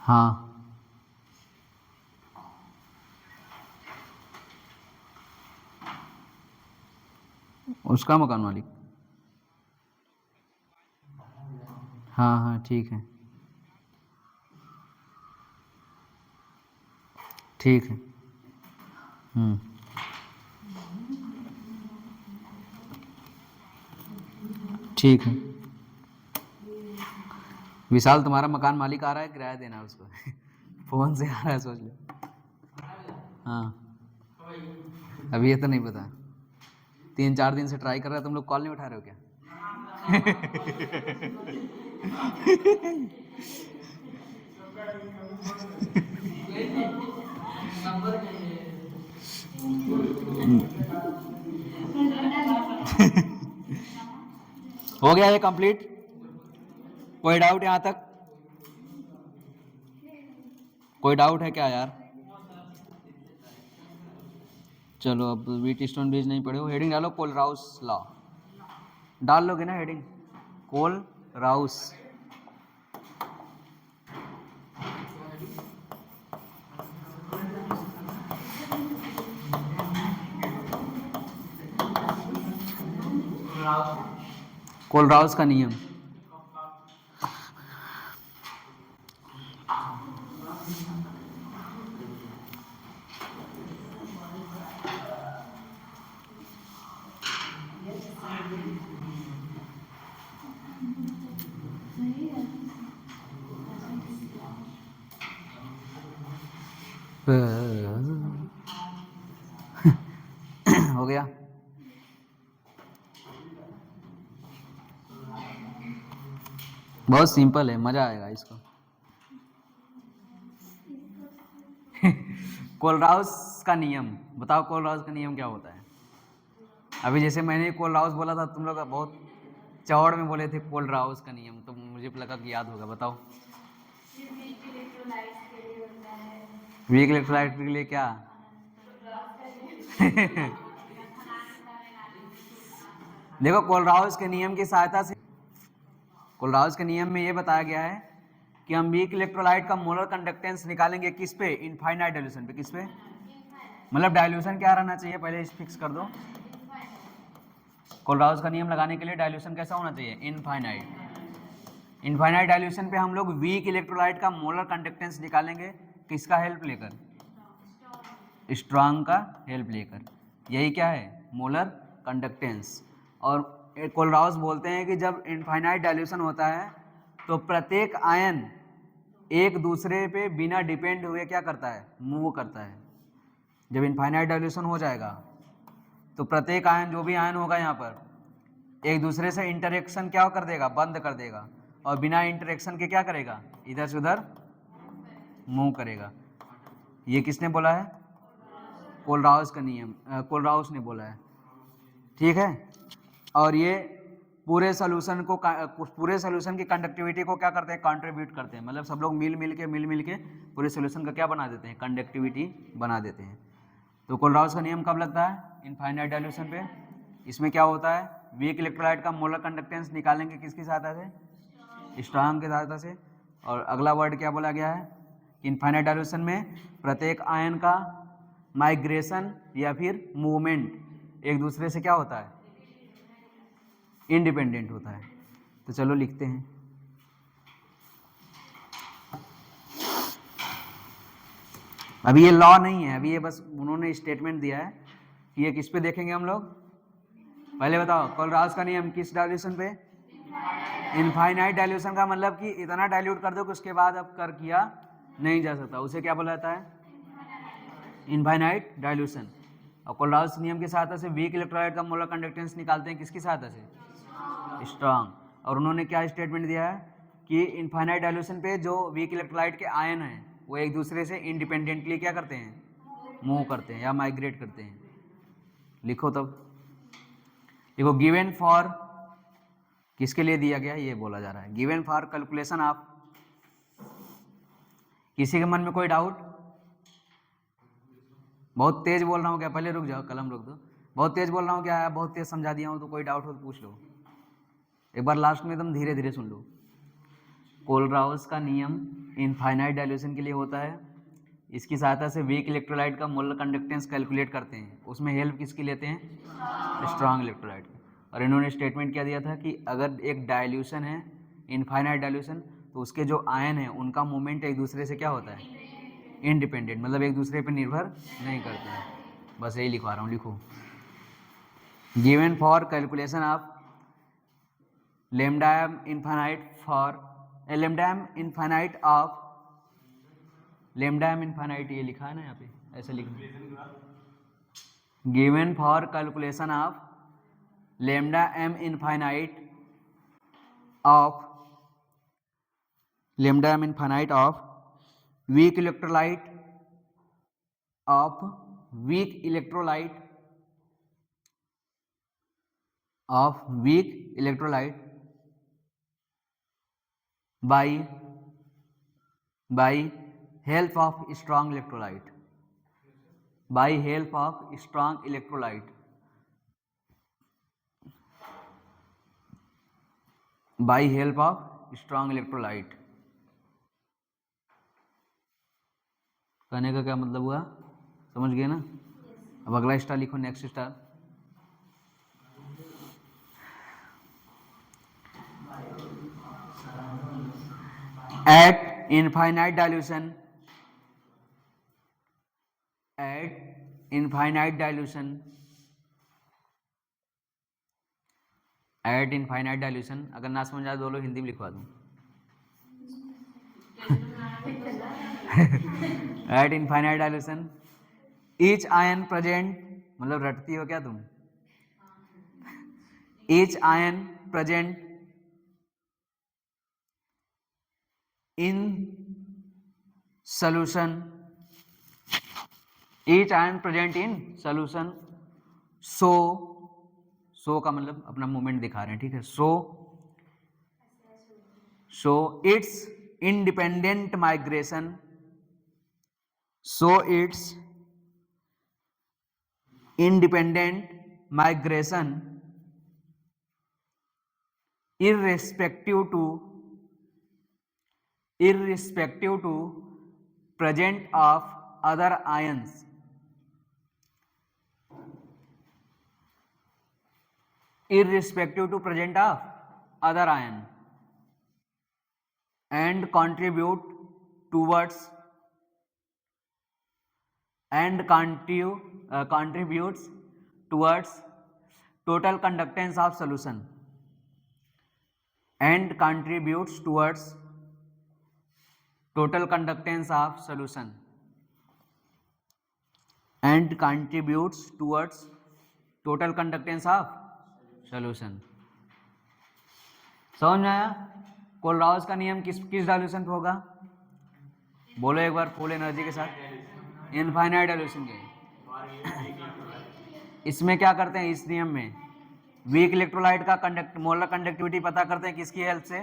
हाँ उसका मकान मालिक। हाँ हाँ ठीक है, ठीक है। ठीक है। विशाल तुम्हारा मकान मालिक आ रहा है, किराया देना उसको। फोन से आ रहा है, सोच लो। हाँ अभी ये तो नहीं पता, 3-4 दिन से ट्राई कर रहा है, तुम लोग कॉल नहीं उठा रहे हो क्या? हो गया ये कंप्लीट? कोई डाउट यहाँ तक? कोई डाउट है क्या यार? चलो अब व्हीट स्टोन ब्रिज नहीं पढ़े हो, हेडिंग डालो कोलराउस लॉ। डाल लोगे ना हेडिंग, कोलराउस। कोलराउस का नियम। हो गया। बहुत सिंपल है, मजा आएगा इसको। कोलराउस का नियम बताओ, कोलराउस का नियम क्या होता है? अभी जैसे मैंने कोलराउस बोला था, तुम लोग बहुत चौड़ में बोले थे कोलराउस का नियम, तो मुझे लगा कि याद होगा। बताओ। वीक इलेक्ट्रोलाइट के लिए क्या? देखो, कोलराउस के नियम की सहायता से, कोलराउस के नियम में ये बताया गया है कि हम वीक इलेक्ट्रोलाइट का मोलर कंडक्टेंस निकालेंगे किस पे? इनफाइनाइट डाइल्यूशन पे। किस पे? मतलब डाइल्यूशन क्या रहना चाहिए, पहले इस फिक्स कर दो। कोलराउस का नियम लगाने के लिए डाइल्यूशन कैसा होना चाहिए? इनफाइनाइट। इनफाइनाइट डाइल्यूशन पे हम लोग वीक इलेक्ट्रोलाइट का मोलर कंडक्टेंस निकालेंगे किसका हेल्प लेकर? स्ट्रॉन्ग का हेल्प लेकर। यही क्या है? Molar conductance. और कोलराउस बोलते हैं कि जब इनफाइनाइट डाइल्यूशन होता है तो प्रत्येक आयन एक दूसरे पे बिना डिपेंड हुए क्या करता है? मूव करता है। जब इनफाइनाइट डाइल्यूशन हो जाएगा तो प्रत्येक आयन, जो भी आयन होगा यहाँ पर, एक दूसरे से इंटरेक्शन क्या कर देगा? बंद कर देगा। और बिना इंटरेक्शन के क्या करेगा? इधर से उधर मूव करेगा। ये किसने बोला है? कोलराउस का नियम, कोलराउस ने बोला है। ठीक है। और ये पूरे सोल्यूशन को, पूरे सोल्यूशन की कंडक्टिविटी को क्या करते हैं? कंट्रीब्यूट करते हैं। मतलब सब लोग मिल मिल के पूरे सोल्यूशन का क्या बना देते हैं? कंडक्टिविटी बना देते हैं। तो कोलराउस का नियम कब लगता है? इनफाइनाइट डाइल्यूशन पे। इसमें क्या होता है? वीक इलेक्ट्रोलाइट का मोलर कंडक्टेंस निकालेंगे किसकी सहायता से? स्ट्रॉन्ग की सहायता से। और अगला वर्ड क्या बोला गया है? इनफाइनाइट डाइल्यूशन में प्रत्येक आयन का माइग्रेशन या फिर मूवमेंट एक दूसरे से क्या होता है? इंडिपेंडेंट होता है। तो चलो लिखते हैं। अभी ये लॉ नहीं है, अभी ये बस उन्होंने स्टेटमेंट दिया है कि ये किस पे देखेंगे हम लोग। पहले बताओ, कोलराउस का नियम किस डाइल्यूशन पे? इनफाइनाइट डाइल्यूशन का मतलब कि इतना डाइल्यूट कर दो कि उसके बाद अब कर किया नहीं जा सकता, उसे क्या बोला जाता है? Infinite dilution. और कोलराउस नियम की सहायता से वीक इलेक्ट्रोलाइट का मोलर कंडक्टेंस निकालते हैं किसकी सहायता से? स्ट्रॉन्ग। और उन्होंने क्या स्टेटमेंट दिया है कि इनफाइनाइट डाइल्यूशन पे जो वीक इलेक्ट्रोलाइट के आयन हैं वो एक दूसरे से इंडिपेंडेंटली क्या करते हैं? मूव करते हैं या माइग्रेट करते हैं। लिखो तब। देखो, गिवन फॉर किसके लिए दिया गया ये बोला जा रहा है। गिवन फॉर कैलकुलेशन ऑफ, किसी के मन में कोई डाउट? बहुत तेज बोल रहा हूँ क्या? पहले रुक जाओ, कलम रुक दो। बहुत तेज बोल रहा हूँ क्या? बहुत तेज समझा दिया हूँ तो कोई डाउट हो तो पूछ लो। एक बार लास्ट में एकदम धीरे धीरे सुन लो। कोलराउस का नियम इनफाइनाइट डाइल्यूशन के लिए होता है। इसकी सहायता से वीक इलेक्ट्रोलाइट का मोलर कंडक्टेंस कैलकुलेट करते हैं। उसमें हेल्प किसकी लेते हैं? Strong electrolyte. और इन्होंने स्टेटमेंट क्या दिया था कि अगर एक डाइल्यूशन है, इनफाइनाइट डाइल्यूशन, तो उसके जो आयन है उनका मूवमेंट एक दूसरे से क्या होता है? इंडिपेंडेंट, मतलब एक दूसरे पर निर्भर नहीं करते हैं। बस यही लिखवा रहा हूँ, लिखो। Given for calculation of lambda m infinite for lambda m infinite of lambda m infinite, ये लिखा है ना यहाँ पे, ऐसे लिखना। Given for calculation of lambda m infinite of lambda m infinite of weak electrolyte of weak electrolyte of weak electrolyte by help of strong electrolyte, by help of strong electrolyte, by help of strong electrolyte। कहने का क्या मतलब हुआ? समझ गए ना? अब अगला स्टार लिखो, next star. at infinite dilution, at infinite dilution, at infinite dilution। अगर ना समझ आए तो बोलो, हिंदी में लिखवा दूँ। Eight infinite dilution each ion present, मतलब रटती हो क्या तुम? Each ion present in solution, each ion present in solution, so का मतलब अपना मूवमेंट दिखा रहे हैं, ठीक है। so its independent migration, so its independent migration irrespective to present of other ions, irrespective to present of other ion, and contributes towards total conductance of solution, and contributes towards total conductance of solution, and contributes towards total conductance of solution। समझ में आया? Kohlrausch का नियम किस dilution पे होगा? बोलो एक बार फुल एनर्जी के साथ, इनफाइनाइट डायल्यूशन के। इसमें क्या करते हैं, इस नियम में वीक इलेक्ट्रोलाइट का मोलर कंडक्टिविटी पता करते हैं किसकी हेल्प से?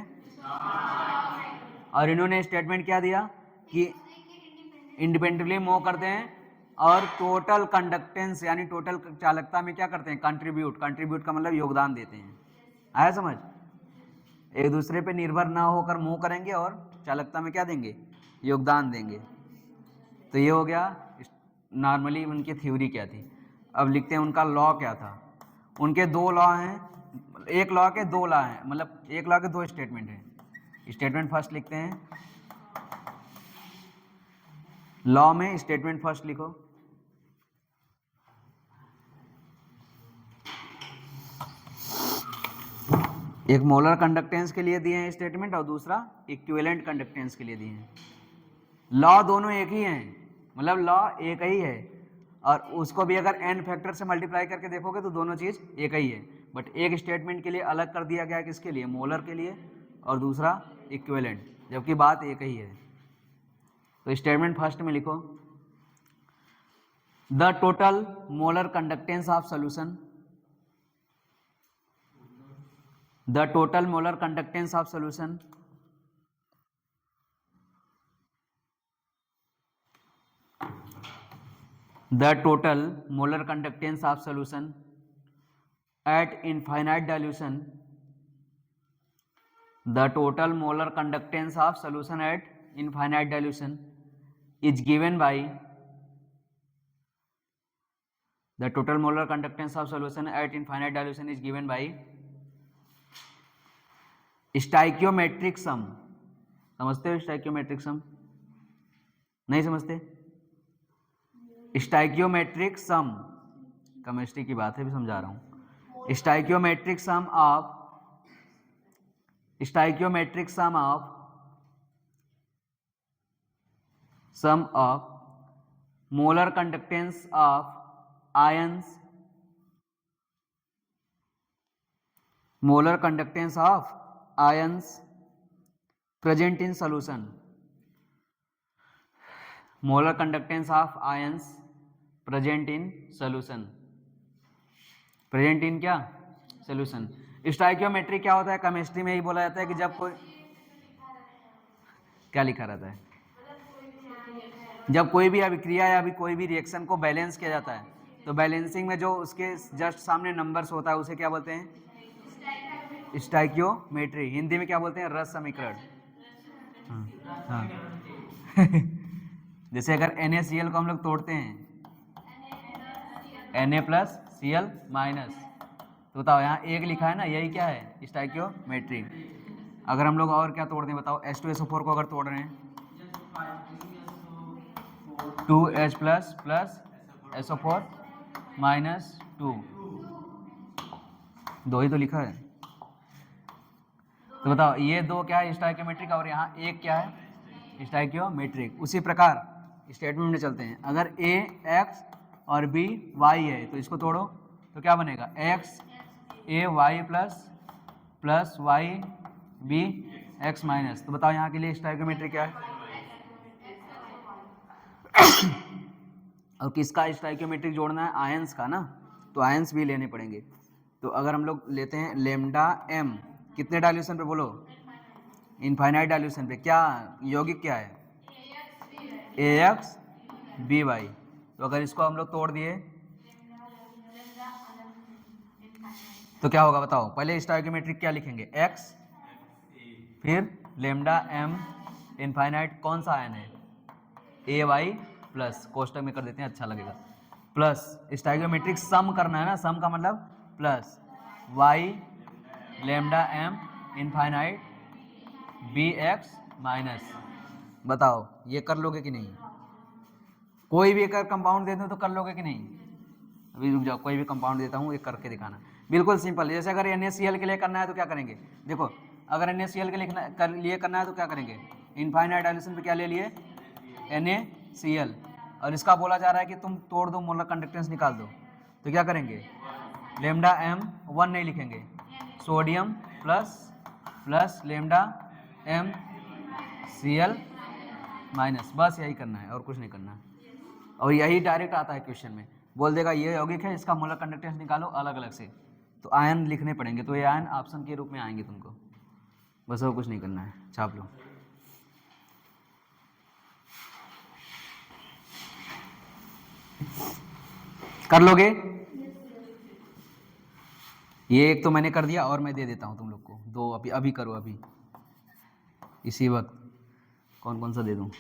और इन्होंने स्टेटमेंट क्या दिया कि इंडिपेंडेंटली मूव करते हैं और टोटल कंडक्टेंस यानी टोटल चालकता में क्या करते हैं? कंट्रीब्यूट का मतलब योगदान देते हैं। आया समझ? एक दूसरे पे निर्भर ना होकर मूव करेंगे और चालकता में क्या देंगे? योगदान देंगे। तो ये हो गया नॉर्मली उनकी थ्योरी क्या थी। अब लिखते हैं उनका लॉ क्या था। उनके दो लॉ हैं, एक लॉ के दो लॉ हैं, मतलब एक लॉ के दो स्टेटमेंट हैं। स्टेटमेंट फर्स्ट लिखते हैं, लॉ में स्टेटमेंट फर्स्ट लिखो। एक मोलर कंडक्टेंस के लिए दिए हैं स्टेटमेंट और दूसरा इक्विवेलेंट कंडक्टेंस के लिए दिए हैं। लॉ दोनों एक ही हैं, मतलब लॉ एक ही है, और उसको भी अगर n फैक्टर से मल्टीप्लाई करके देखोगे तो दोनों चीज़ एक ही है। बट एक स्टेटमेंट के लिए अलग कर दिया गया है, किसके लिए? मोलर के लिए, और दूसरा इक्विवेलेंट, जबकि बात एक ही है। तो स्टेटमेंट फर्स्ट में लिखो, the total molar conductance of solution, the total molar conductance of solution at infinite dilution, the total molar conductance of solution at infinite dilution is given by the total molar conductance of solution at infinite dilution is given by stoichiometric sum. समझते हो stoichiometric सम? नहीं समझते? Stoichiometric सम chemistry की बात है, भी समझा रहा हूं। Stoichiometric sum of molar conductance of ions, present in solution, molar conductance of ions present in solution, present in क्या? solution। स्टाइकियोमेट्री क्या होता है? केमिस्ट्री में ही बोला जाता है कि जब कोई क्या लिखा रहता है, जब कोई भी अभिक्रिया या कोई भी रिएक्शन को बैलेंस किया जाता है, तो बैलेंसिंग में जो उसके जस्ट सामने नंबर्स होता है उसे क्या बोलते हैं? स्टाइकियोमेट्री। हिंदी में क्या बोलते हैं? रस समीकरण। हाँ। जैसे अगर NaCl को हम लोग तोड़ते हैं, Na+Cl-, तो बताओ यहाँ एक लिखा है ना, यही क्या है? स्टाइकियोमेट्री। अगर हम लोग और क्या तोड़ दें बताओ? H2SO4 को अगर तोड़ रहे हैं, 2H + SO4 -2, दो ही तो लिखा है। तो बताओ ये दो क्या है? स्टाइकियोमेट्रिक। और यहाँ एक क्या है? स्टाइक्योमेट्रिक। उसी प्रकार स्टेटमेंट में चलते हैं। अगर ए एक्स और बी वाई है तो इसको तोड़ो तो क्या बनेगा, X A Y plus Y B x minus. तो बताओ यहाँ के लिए स्टाइक्योमेट्रिक क्या है? और किसका स्टाइक्योमेट्रिक जोड़ना है? आयंस का ना, तो आयंस भी लेने पड़ेंगे। तो अगर हम लोग लेते हैं लेमडा एम, कितने डाइल्यूशन पे बोलो? इनफाइनाइट डाइल्यूशन पे। क्या यौगिक क्या है? ए एक्स बी वाई। तो अगर इसको हम लोग तोड़ दिए तो क्या होगा बताओ? पहले स्टाइक्योमेट्रिक क्या लिखेंगे? एक्स, फिर लेमडा एम इनफाइनाइट, कौन सा आयन है? ए वाई प्लस, कोष्टक में कर देते हैं अच्छा लगेगा, प्लस स्टाइक्योमेट्रिक सम करना है ना, सम का मतलब plus y lambda M infinite B x minus. बताओ ये कर लोगे कि नहीं? कोई भी एक कंपाउंड दे दूं तो कर लोगे कि नहीं? अभी रुक जाओ, कोई भी कंपाउंड देता हूँ, एक करके दिखाना। बिल्कुल सिंपल। जैसे अगर NaCl के लिए करना है तो क्या करेंगे? देखो, अगर NaCl के लिए करना है तो क्या करेंगे? इनफाइनाइट डाइल्यूशन पे क्या ले लिए? NaCl। और इसका बोला जा रहा है कि तुम तोड़ दो, मोलर कंडक्टेंस निकाल दो, तो क्या करेंगे? लेमडा एम 1 नहीं लिखेंगे, sodium plus lambda m Cl minus. बस यही करना है और कुछ नहीं करना है। और यही डायरेक्ट आता है क्वेश्चन में, बोल देगा ये यौगिक है, इसका मोलर कंडक्टेंस निकालो अलग अलग से, तो आयन लिखने पड़ेंगे। तो ये आयन ऑप्शन के रूप में आएंगे तुमको, बस और कुछ नहीं करना है, छाप लो। कर लोगे? ये एक तो मैंने कर दिया और मैं दे देता हूँ तुम लोग को दो, अभी करो, अभी इसी वक्त। कौन कौन सा दे दूँ?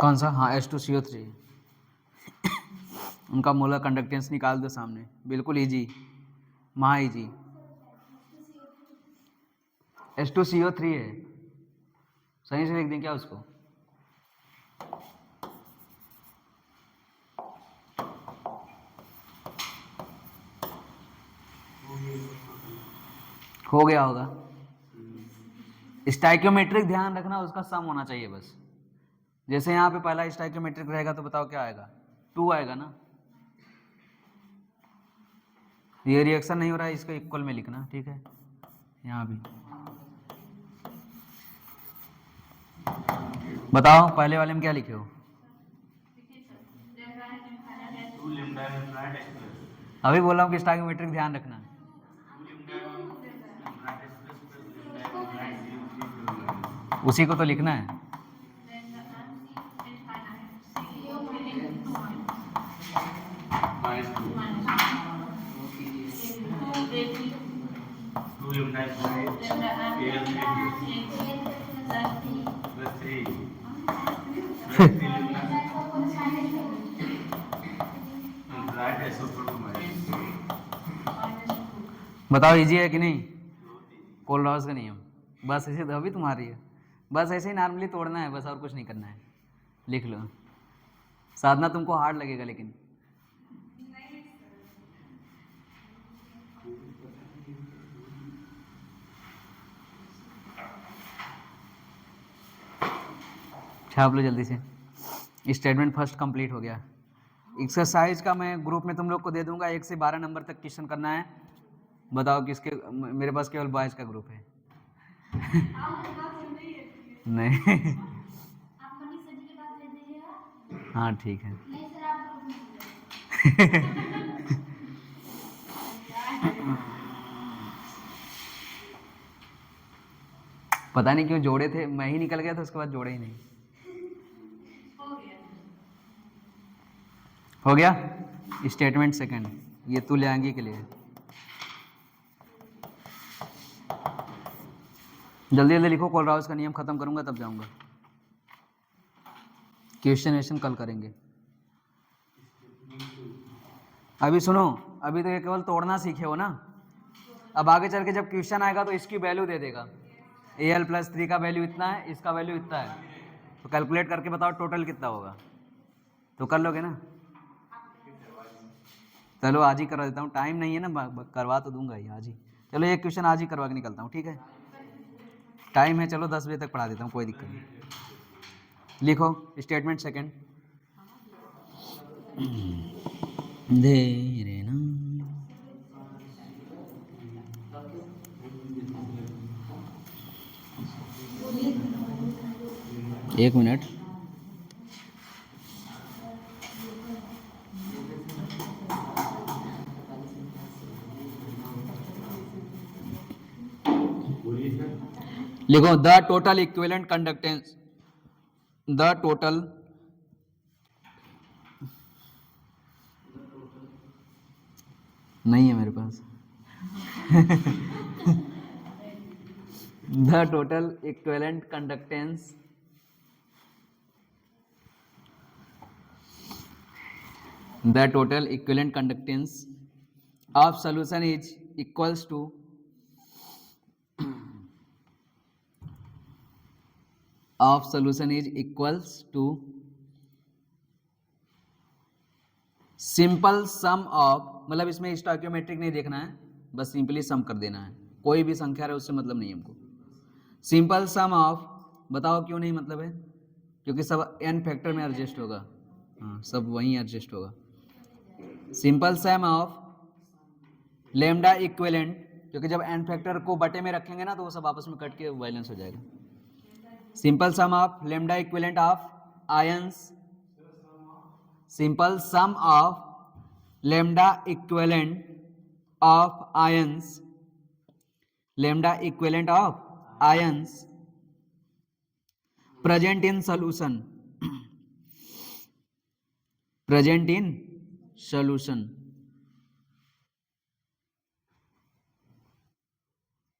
कौन सा? हाँ H2CO3। उनका मोलर कंडक्टेंस निकाल दो सामने, बिल्कुल इजी, महा इजी। H2CO3 है, सही से लिख दें क्या उसको? हो गया होगा। स्टाइक्योमेट्रिक ध्यान रखना, उसका सम होना चाहिए बस। जैसे यहाँ पे पहला स्टाइक्योमेट्रिक रहेगा तो बताओ क्या आएगा? 2 आएगा ना। ये रिएक्शन नहीं हो रहा है, इसको इक्वल में लिखना, ठीक है? यहाँ भी बताओ पहले वाले में क्या लिखे हो? अभी बोला हूँ कि स्टाइक्योमेट्रिक ध्यान रखना। उसी को तो लिखना है। बताओ इजी है कि नहीं? कोलरॉस का नियम, बस ऐसे तो अभी तुम्हारी है, बस ऐसे ही नॉर्मली तोड़ना है बस, और कुछ नहीं करना है। लिख लो। साधना तुमको हार्ड लगेगा लेकिन। छाप लो जल्दी से। स्टेटमेंट फर्स्ट कंप्लीट हो गया। एक्सरसाइज का मैं ग्रुप में तुम लोग को दे दूंगा, 1 से 12 नंबर तक क्वेश्चन करना है। बताओ किसके? मेरे पास केवल बॉयज का ग्रुप है। नहीं। हाँ ठीक है। पता नहीं क्यों जोड़े थे, मैं ही निकल गया था, उसके बाद जोड़े ही नहीं। हो गया। स्टेटमेंट सेकंड, ये तू ले आएंगे के लिए। जल्दी जल्दी लिखो, कोलराउस का नियम खत्म करूंगा तब जाऊंगा। क्वेश्चन कल करेंगे। अभी सुनो, अभी तो ये केवल तोड़ना सीखे हो ना। अब आगे चल के जब क्वेश्चन आएगा तो इसकी वैल्यू दे देगा, al+3 का वैल्यू इतना है, इसका वैल्यू इतना है, तो कैलकुलेट करके बताओ टोटल कितना होगा, तो कर लोगे ना। चलो आज ही करवा देता हूँ, टाइम नहीं है ना, करवा तो दूंगा ही आज ही। चलो एक क्वेश्चन आज ही करवा के निकलता हूँ, ठीक है। टाइम है, चलो 10 बजे तक पढ़ा देता हूँ, कोई दिक्कत नहीं। लिखो स्टेटमेंट सेकंड। धीरे ना, एक मिनट। लिखो the total equivalent conductance, the total नहीं है मेरे पास the total equivalent conductance the total equivalent conductance of solution is equals to simple sum of, मतलब इसमें स्टोइकियोमेट्रिक नहीं देखना है, बस सिंपली सम कर देना है, कोई भी संख्या रहे उससे मतलब नहीं हमको। सिंपल सम ऑफ, बताओ क्यों नहीं मतलब है, क्योंकि सब n फैक्टर में एडजस्ट होगा, हाँ सब वहीं एडजस्ट होगा। Simple sum of lambda equivalent, क्योंकि जब n फैक्टर को बटे में रखेंगे ना तो वो सब आपस में कट के बैलेंस हो जाएगा। Simple sum of lambda equivalent of ions, simple sum of lambda equivalent of ions, lambda equivalent of ions present in solution, present in solution,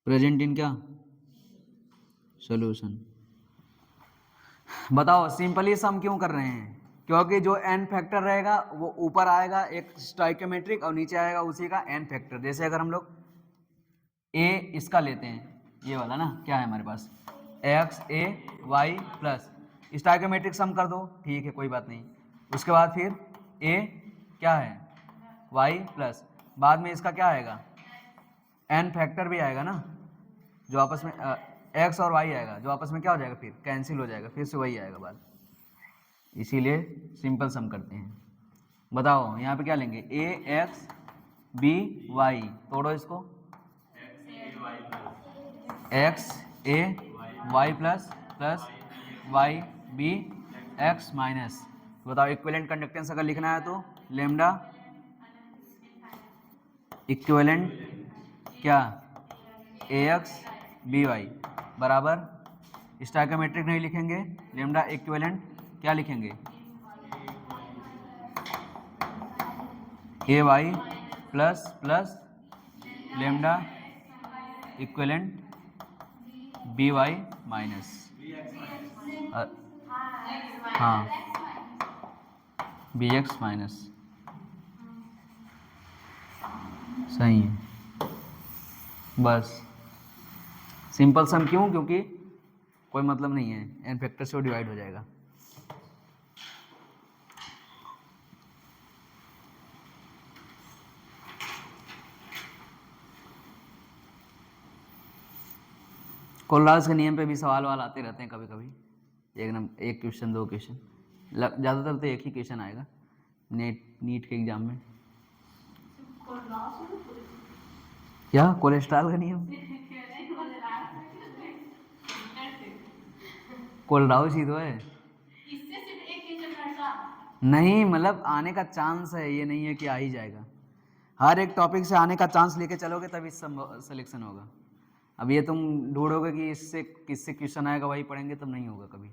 present in क्या, सॉल्यूशन। बताओ सिंपली सम क्यों कर रहे हैं, क्योंकि जो n फैक्टर रहेगा वो ऊपर आएगा एक स्टोइकियोमेट्रिक और नीचे आएगा उसी का n फैक्टर। जैसे अगर हम लोग a इसका लेते हैं, ये वाला ना, क्या है हमारे पास x a y plus, stoichiometric sum कर दो, ठीक है कोई बात नहीं। उसके बाद फिर a क्या है y प्लस, बाद में इसका क्या आएगा n फैक्टर भी आएगा ना, जो आपस में x और y आएगा, जो आपस में क्या हो जाएगा, फिर कैंसिल हो जाएगा, फिर से वही आएगा बाद, इसीलिए सिंपल सम करते हैं। बताओ यहाँ पे क्या लेंगे, a x b y, तोड़ो इसको, x a y plus plus y b x minus. बताओ इक्विवेलेंट कंडक्टेंस अगर लिखना है तो लेमडा इक्विवेलेंट क्या ax by बराबर, स्टोइकियोमेट्रिक नहीं लिखेंगे, लेमडा इक्विवेलेंट क्या लिखेंगे ay plus plus lambda equivalent by minus, हाँ bx माइनस, सही है। बस सिंपल सम क्यों, क्योंकि कोई मतलब नहीं है, n फैक्टर से वो डिवाइड हो जाएगा। कोलराज के नियम पे भी सवाल वाल आते रहते हैं कभी कभी, एक क्वेश्चन दो क्वेश्चन, ज़्यादातर तो एक ही क्वेश्चन आएगा नीट के एग्जाम में। क्या कोलेस्ट्रॉल का नियम, कोलराज ही तो है, नहीं मतलब आने का चांस है, ये नहीं है कि आ ही जाएगा, हर एक टॉपिक से आने का चांस लेके चलोगे तभी सिलेक्शन होगा। अब ये तुम ढूंढोगे कि इससे किससे क्वेश्चन आएगा वही पढ़ेंगे, तब नहीं होगा कभी।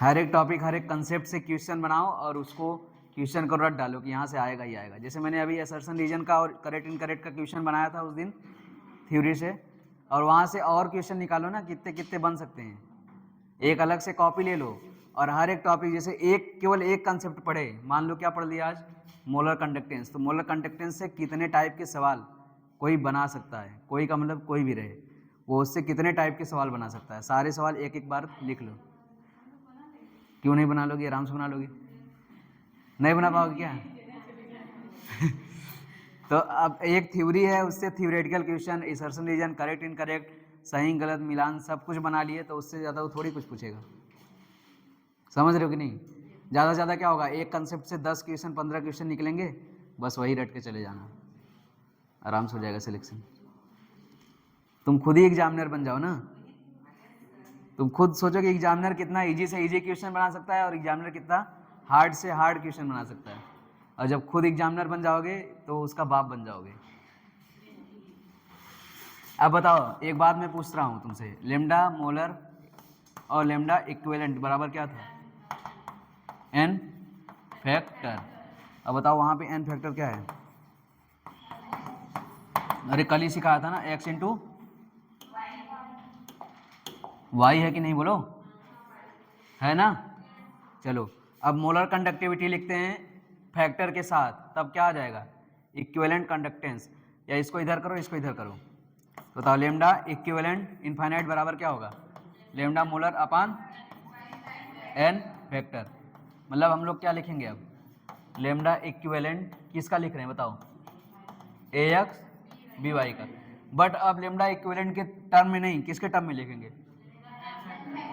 हर एक टॉपिक, हर एक कंसेप्ट से क्वेश्चन बनाओ और उसको क्वेश्चन को रट डालो कि यहाँ से आएगा ही आएगा। जैसे मैंने अभी असर्शन रीजन का और करेक्ट इनकरेक्ट का क्वेश्चन बनाया था उस दिन थ्योरी से, और वहाँ से और क्वेश्चन निकालो ना, कितने कितने बन सकते हैं। एक अलग से कॉपी ले लो और हर एक टॉपिक, जैसे केवल एक कंसेप्ट पढ़े, मान लो क्या पढ़ लिया आज, मोलर कंडक्टेंस, तो मोलर कंडक्टेंस से कितने टाइप के सवाल कोई बना सकता है, कोई का मतलब कोई भी रहे, वो उससे कितने टाइप के सवाल बना सकता है। सारे सवाल एक एक बार लिख लो। क्यों नहीं बना लोगे? आराम से बना लोगे। नहीं बना पाओगे क्या? तो अब एक थ्योरी है, उससे theoretical question, assertion reason, correct incorrect, सही गलत मिलान सब कुछ बना लिए, तो उससे ज़्यादा वो थोड़ी कुछ पूछेगा। समझ रहे हो कि नहीं? ज़्यादा से ज़्यादा क्या होगा, एक कंसेप्ट से 10 क्वेश्चन 15 क्वेश्चन निकलेंगे, बस वही रट के चले जाना, आराम से हो जाएगा सिलेक्शन। तुम खुद ही एग्जामिनर बन जाओ ना। तुम खुद सोचो कि एग्जामिनर कितना इजी से इजी क्वेश्चन बना सकता है और एग्जामिनर कितना हार्ड से हार्ड क्वेश्चन बना सकता है, और जब खुद एग्जामिनर बन जाओगे तो उसका बाप बन जाओगे। अब बताओ, एक बात मैं पूछ रहा हूँ तुमसे, लेमडा मोलर और लेमडा इक्विवेलेंट बराबर क्या था? N factor. अब बताओ वहाँ पे एन फैक्टर क्या है? अरे कल ही सिखाया था ना, एक्स इंटू वाई है कि नहीं, बोलो, है ना? चलो अब मोलर कंडक्टिविटी लिखते हैं फैक्टर के साथ, तब क्या आ जाएगा? Equivalent conductance. या इसको इधर करो, इसको इधर करो, बताओ लेमडा इक्विवेलेंट इनफाइनाइट बराबर क्या होगा? लेमडा मोलर अपान एन फैक्टर। मतलब हम लोग क्या लिखेंगे अब? लेमडा इक्विवेलेंट किसका लिख रहे हैं बताओ? ए एक्स बी वाई का। बट अब लेमडा इक्विवेलेंट के टर्म में नहीं, किसके टर्म में लिखेंगे?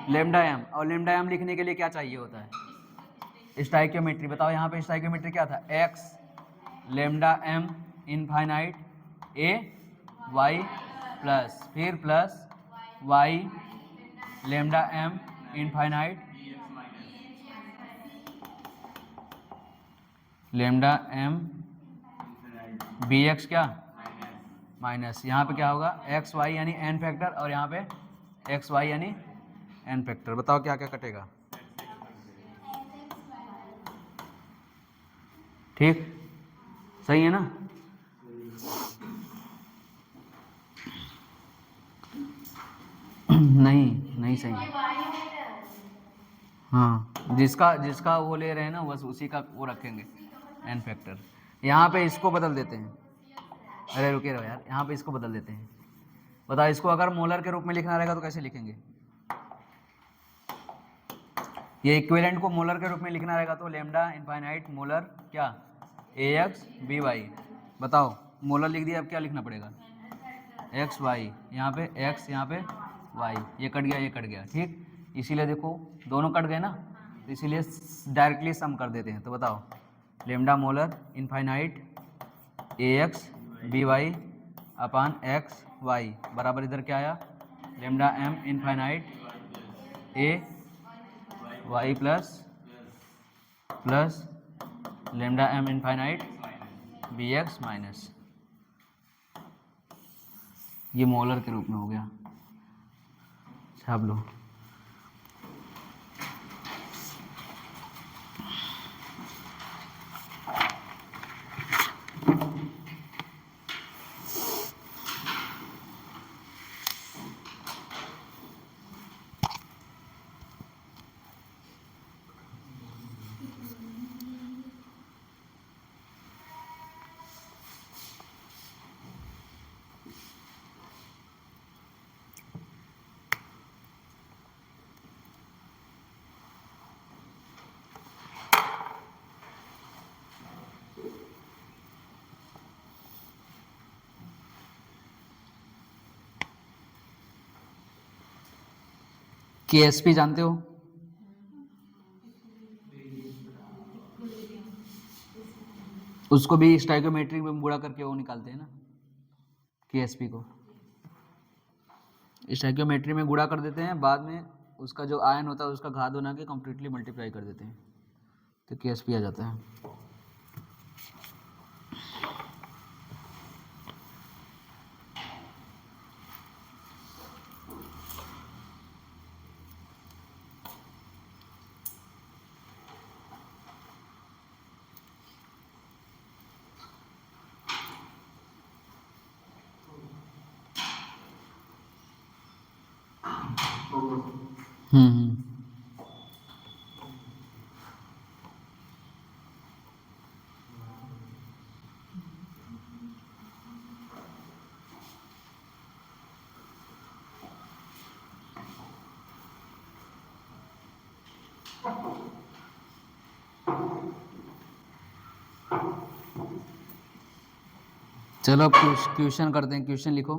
Lambda m. और लेमडा एम लिखने के लिए क्या चाहिए होता है? स्टाइकियोमेट्री। बताओ यहाँ पे स्टाइकियोमेट्री क्या था? एक्स लेमडा एम इनफाइनाइट ए वाई प्लस, फिर plus y lambda M infinite lambda m b x क्या माइनस, यहाँ पे क्या होगा? एक्स वाई यानी एन फैक्टर, और यहाँ पे एक्स वाई यानी एन फैक्टर। बताओ क्या क्या कटेगा? ठीक, सही है ना? नहीं नहीं सही है। हाँ, जिसका जिसका वो ले रहे हैं ना, बस उसी का वो रखेंगे एन फैक्टर। यहाँ पे इसको बदल देते हैं, अरे रुके रहो यार, यहाँ पे इसको बदल देते हैं। बताओ इसको अगर मोलर के रूप में लिखना रहेगा तो कैसे लिखेंगे? ये इक्विवेलेंट को मोलर के रूप में लिखना रहेगा तो लेमडा इनफाइनाइट मोलर क्या ए एक्स बी वाई। बताओ मोलर लिख दिया, अब क्या लिखना पड़ेगा? एक्स वाई, यहाँ पे एक्स यहाँ पे वाई, ये कट गया ये कट गया, ठीक। इसीलिए देखो दोनों कट गए ना, तो इसीलिए डायरेक्टली सम कर देते हैं। तो बताओ lambda molar infinite A x B Y upon X Y बराबर इधर क्या आया? लेमडा एम इनफाइनाइट ए Y plus plus lambda M infinite B x minus, ये मोलर के रूप में हो गया। छाप लो। केएसपी जानते हो? उसको भी स्टाइकोमेट्रिक में बुरा करके वो निकालते हैं ना, केएसपी को स्टाइकोमेट्री में गुणा कर देते हैं, बाद में उसका जो आयन होता है उसका घात बना के कंप्लीटली मल्टीप्लाई कर देते हैं, तो केएसपी आ जाता है। हम्म। चलो अब क्वेश्चन करते हैं, क्वेश्चन लिखो,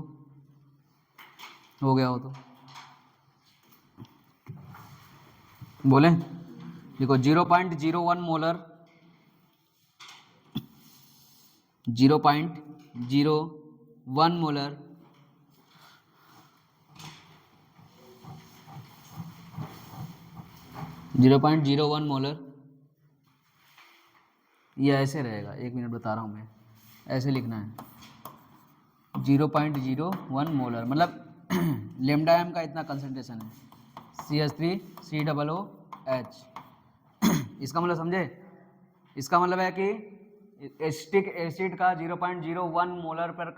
हो गया हो तो बोले। देखो 0.01 मोलर, 0.01 मोलर 0.01 मोलर, ये ऐसे रहेगा, 1 मिनट बता रहा हूँ मैं, ऐसे लिखना है 0.01 मोलर मतलब लेमडा एम का इतना कंसंट्रेशन है, CH3COOH। इसका मतलब समझे, इसका मतलब है कि एसिटिक एसिड का 0.01 मोलर पर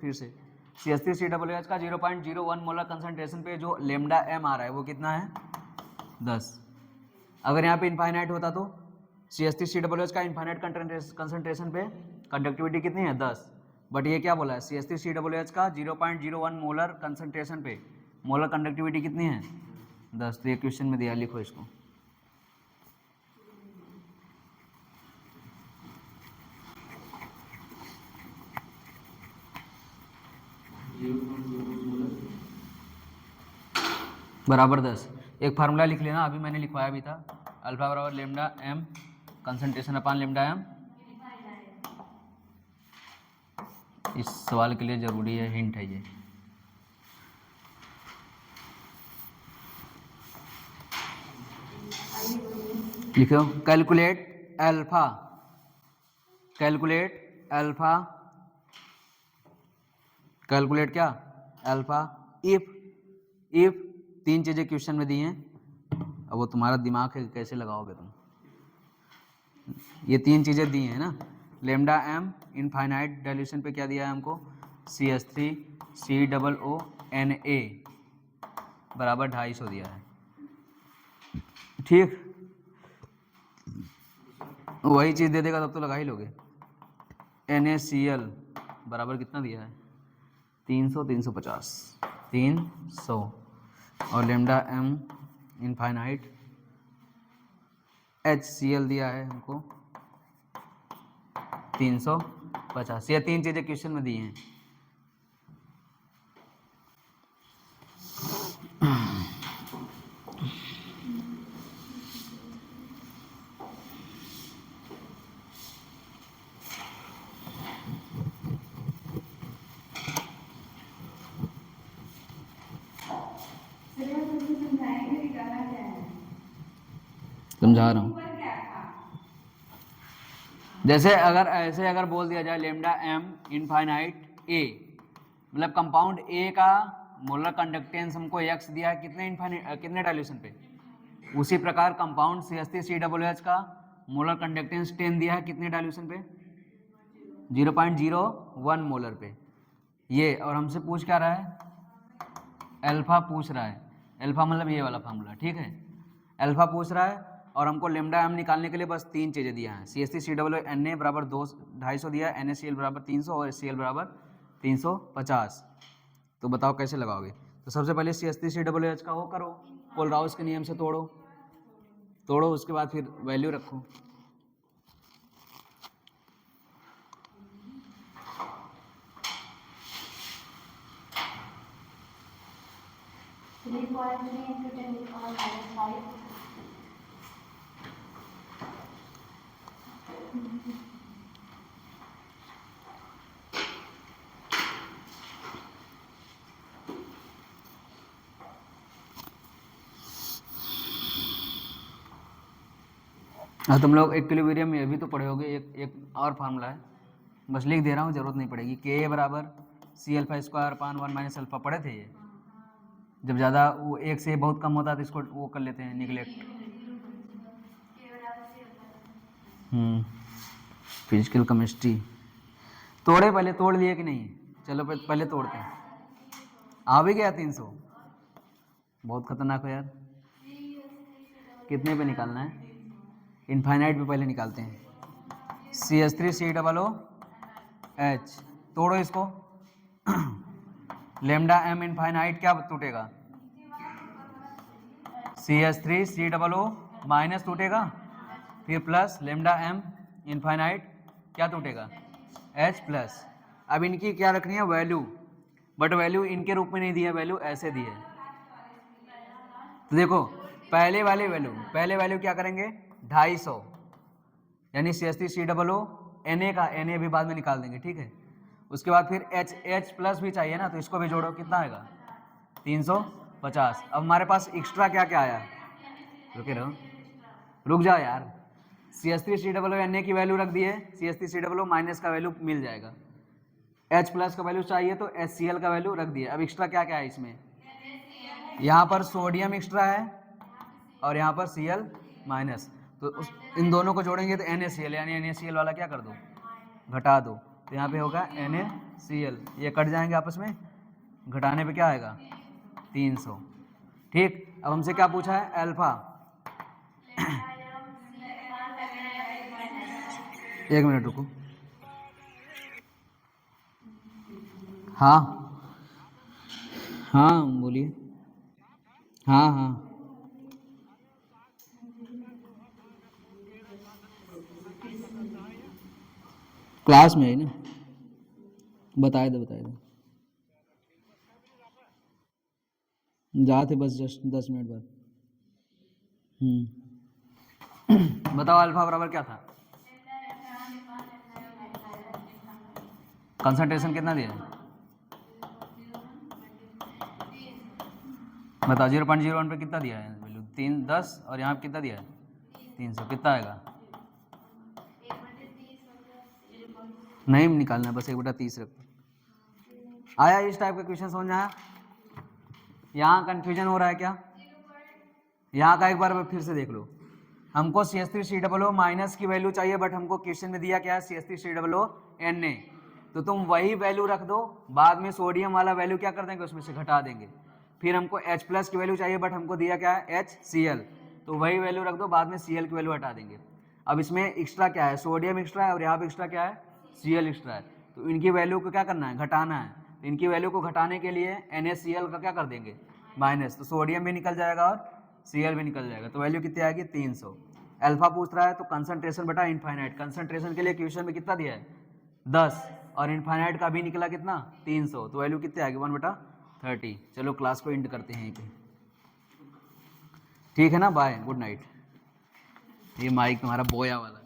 फिर से CH3COOH का 0.01 मोलर कंसंट्रेशन पे जो लेमडा एम आ रहा है वो कितना है, 10। अगर यहाँ पे इनफाइनाइट होता तो CH3COOH का इनफाइनाइट कंसंट्रेशन पे कंडक्टिविटी कितनी है, 10। बट ये क्या बोला है, CH3COOH का 0.01 मोलर कंसंट्रेशन पे मोलर कंडक्टिविटी कितनी है, 10। तो ये क्वेश्चन में दिया, लिखो इसको। बराबर 10। एक फार्मूला लिख लेना, अभी मैंने लिखवाया भी था, अल्फा बराबर lambda m concentration upon lambda m. इस सवाल के लिए जरूरी है, हिंट है ये। लिखो calculate alpha, calculate alpha, calculate क्या, अल्फा इफ 3 चीजें क्वेश्चन में दी हैं, अब वो तुम्हारा दिमाग है कैसे लगाओगे तुम। ये 3 चीजें दी हैं ना, लेमडा एम इनफाइनाइट डाइल्यूशन पे क्या दिया है हमको, CH3COONA बराबर 250 दिया है, ठीक। वही चीज़ दे देगा तब तो लगा ही लोगे। NaCl बराबर कितना दिया है, 300 350 300, और लेमडा एम इनफाइनाइट HCl दिया है हमको 350। ये 3 चीज़ें क्वेश्चन में दी हैं। समझा रहा हूँ। जैसे अगर बोल दिया जाए लेमडा एम इनफाइनाइट ए, मतलब कंपाउंड ए का मोलर कंडक्टेंस हमको x दिया है कितने डाइल्यूशन पे, उसी प्रकार कंपाउंड CH3COOH का मोलर कंडक्टेंस 10 दिया है कितने डाइल्यूशन पे, 0.01 मोलर पे। ये और हमसे पूछ क्या रहा है, अल्फा पूछ रहा है, अल्फा मतलब ये वाला फार्मूला, ठीक है। अल्फा पूछ रहा है और हमको लेमडा एम निकालने के लिए बस 3 चीज़ें दिया हैं, CH3COONA बराबर 250 दिया है, NaCl बराबर 300 और HCl बराबर 350। तो बताओ कैसे लगाओगे। तो सबसे पहले CH3COOH का वो करो, कोलराउस के नियम से तोड़ो, उसके बाद फिर वैल्यू रखो। हाँ, तुम लोग इक्विलिब्रियम में भी तो पढ़े होगे, एक और फार्मूला है, बस लिख दे रहा हूँ, जरूरत नहीं पड़ेगी। Ka बराबर C∝² 1 - अल्फा पढ़े थे ये, जब ज़्यादा वो एक से बहुत कम होता है तो इसको वो कर लेते हैं निगलेक्ट। फिजिकल केमिस्ट्री तोड़े, पहले तोड़ लिए कि नहीं, चलो पहले तोड़ते हैं। आ भी गया 300, बहुत खतरनाक हो यार। कितने पे निकालना है? इनफाइनाइट पे पहले निकालते हैं। CH3COOH, तोड़ो इसको। लेमडा m इनफाइनाइट क्या टूटेगा? CH3COO माइनस टूटेगा, फिर प्लस लेमडा m इनफाइनाइट क्या टूटेगा? H plus. अब इनकी क्या रखनी है? वैल्यू, बट वैल्यू इनके रूप में नहीं दी है, वैल्यू ऐसे दी है। तो देखो पहले वैल्यू क्या करेंगे? 250, यानी CH3COO Na का Na भी बाद में निकाल देंगे, ठीक है। उसके बाद फिर H प्लस भी चाहिए ना, तो इसको भी जोड़ो, कितना आएगा? 350। अब हमारे पास एक्स्ट्रा क्या क्या आया? रुके रहो, रुक जाओ यार। CH3COO Na की वैल्यू रख दी है, CH3COO माइनस का वैल्यू मिल जाएगा। H प्लस का वैल्यू चाहिए तो HCl का वैल्यू रख दिया। अब एक्स्ट्रा क्या क्या है इसमें? यहाँ पर सोडियम एक्स्ट्रा है और यहाँ पर Cl माइनस, तो इन दोनों को जोड़ेंगे तो NaCl, यानी NaCl वाला क्या कर दो? घटा दो। तो यहाँ पे होगा NaCl, ये कट जाएंगे आपस में, घटाने पे क्या आएगा? 300। ठीक, अब हमसे क्या पूछा है? अल्फा। एक मिनट रुको। हाँ हाँ बोलिए। हाँ हाँ क्लास में है ना, बताए दो जाते बस जस्ट 10 मिनट बाद। बताओ अल्फा बराबर क्या था? कंसंट्रेशन कितना दिया है? बताओ 0.01 पे कितना दिया है वैल्यू? 10, और यहाँ पे कितना दिया है? 300, कितना आएगा? नहीं निकालना, बस 1/30 रख। आया इस टाइप का क्वेश्चन समझ में आया? यहाँ कंफ्यूजन हो रहा है क्या? यहाँ का एक बार फिर से देख लो। हमको CH3COO माइनस की वैल्यू चाहिए, बट हमको क्वेश्चन में दिया क्या है? CH3COO Na, तो तुम वही वैल्यू रख दो, बाद में सोडियम वाला वैल्यू क्या कर देंगे? उसमें से घटा देंगे। फिर हमको H प्लस की वैल्यू चाहिए, बट हमको दिया क्या है? HCl, तो वही वैल्यू रख दो, बाद में Cl की वैल्यू हटा देंगे। अब इसमें एक्स्ट्रा क्या है? सोडियम एक्स्ट्रा है, और यहाँ पे एक्स्ट्रा क्या है? Cl एक्स्ट्रा है, तो इनकी वैल्यू को क्या करना है? घटाना है। तो इनकी वैल्यू को घटाने के लिए NaCl का क्या कर देंगे? माइनस, तो सोडियम भी निकल जाएगा और Cl भी निकल जाएगा, तो वैल्यू कितनी आएगी? 300। अल्फा पूछ रहा है तो कंसंट्रेशन बटा इनफाइनाइट। कंसंट्रेशन के लिए क्वेश्चन में कितना दिया है? 10, और इनफाइनाइट का भी निकला कितना? 300, तो वैल्यू कितनी आएगी? 1/30। चलो क्लास को एंड करते हैं यहीं पे, ठीक है ना? Bye, good night. ये माइक तुम्हारा बोया वाला है।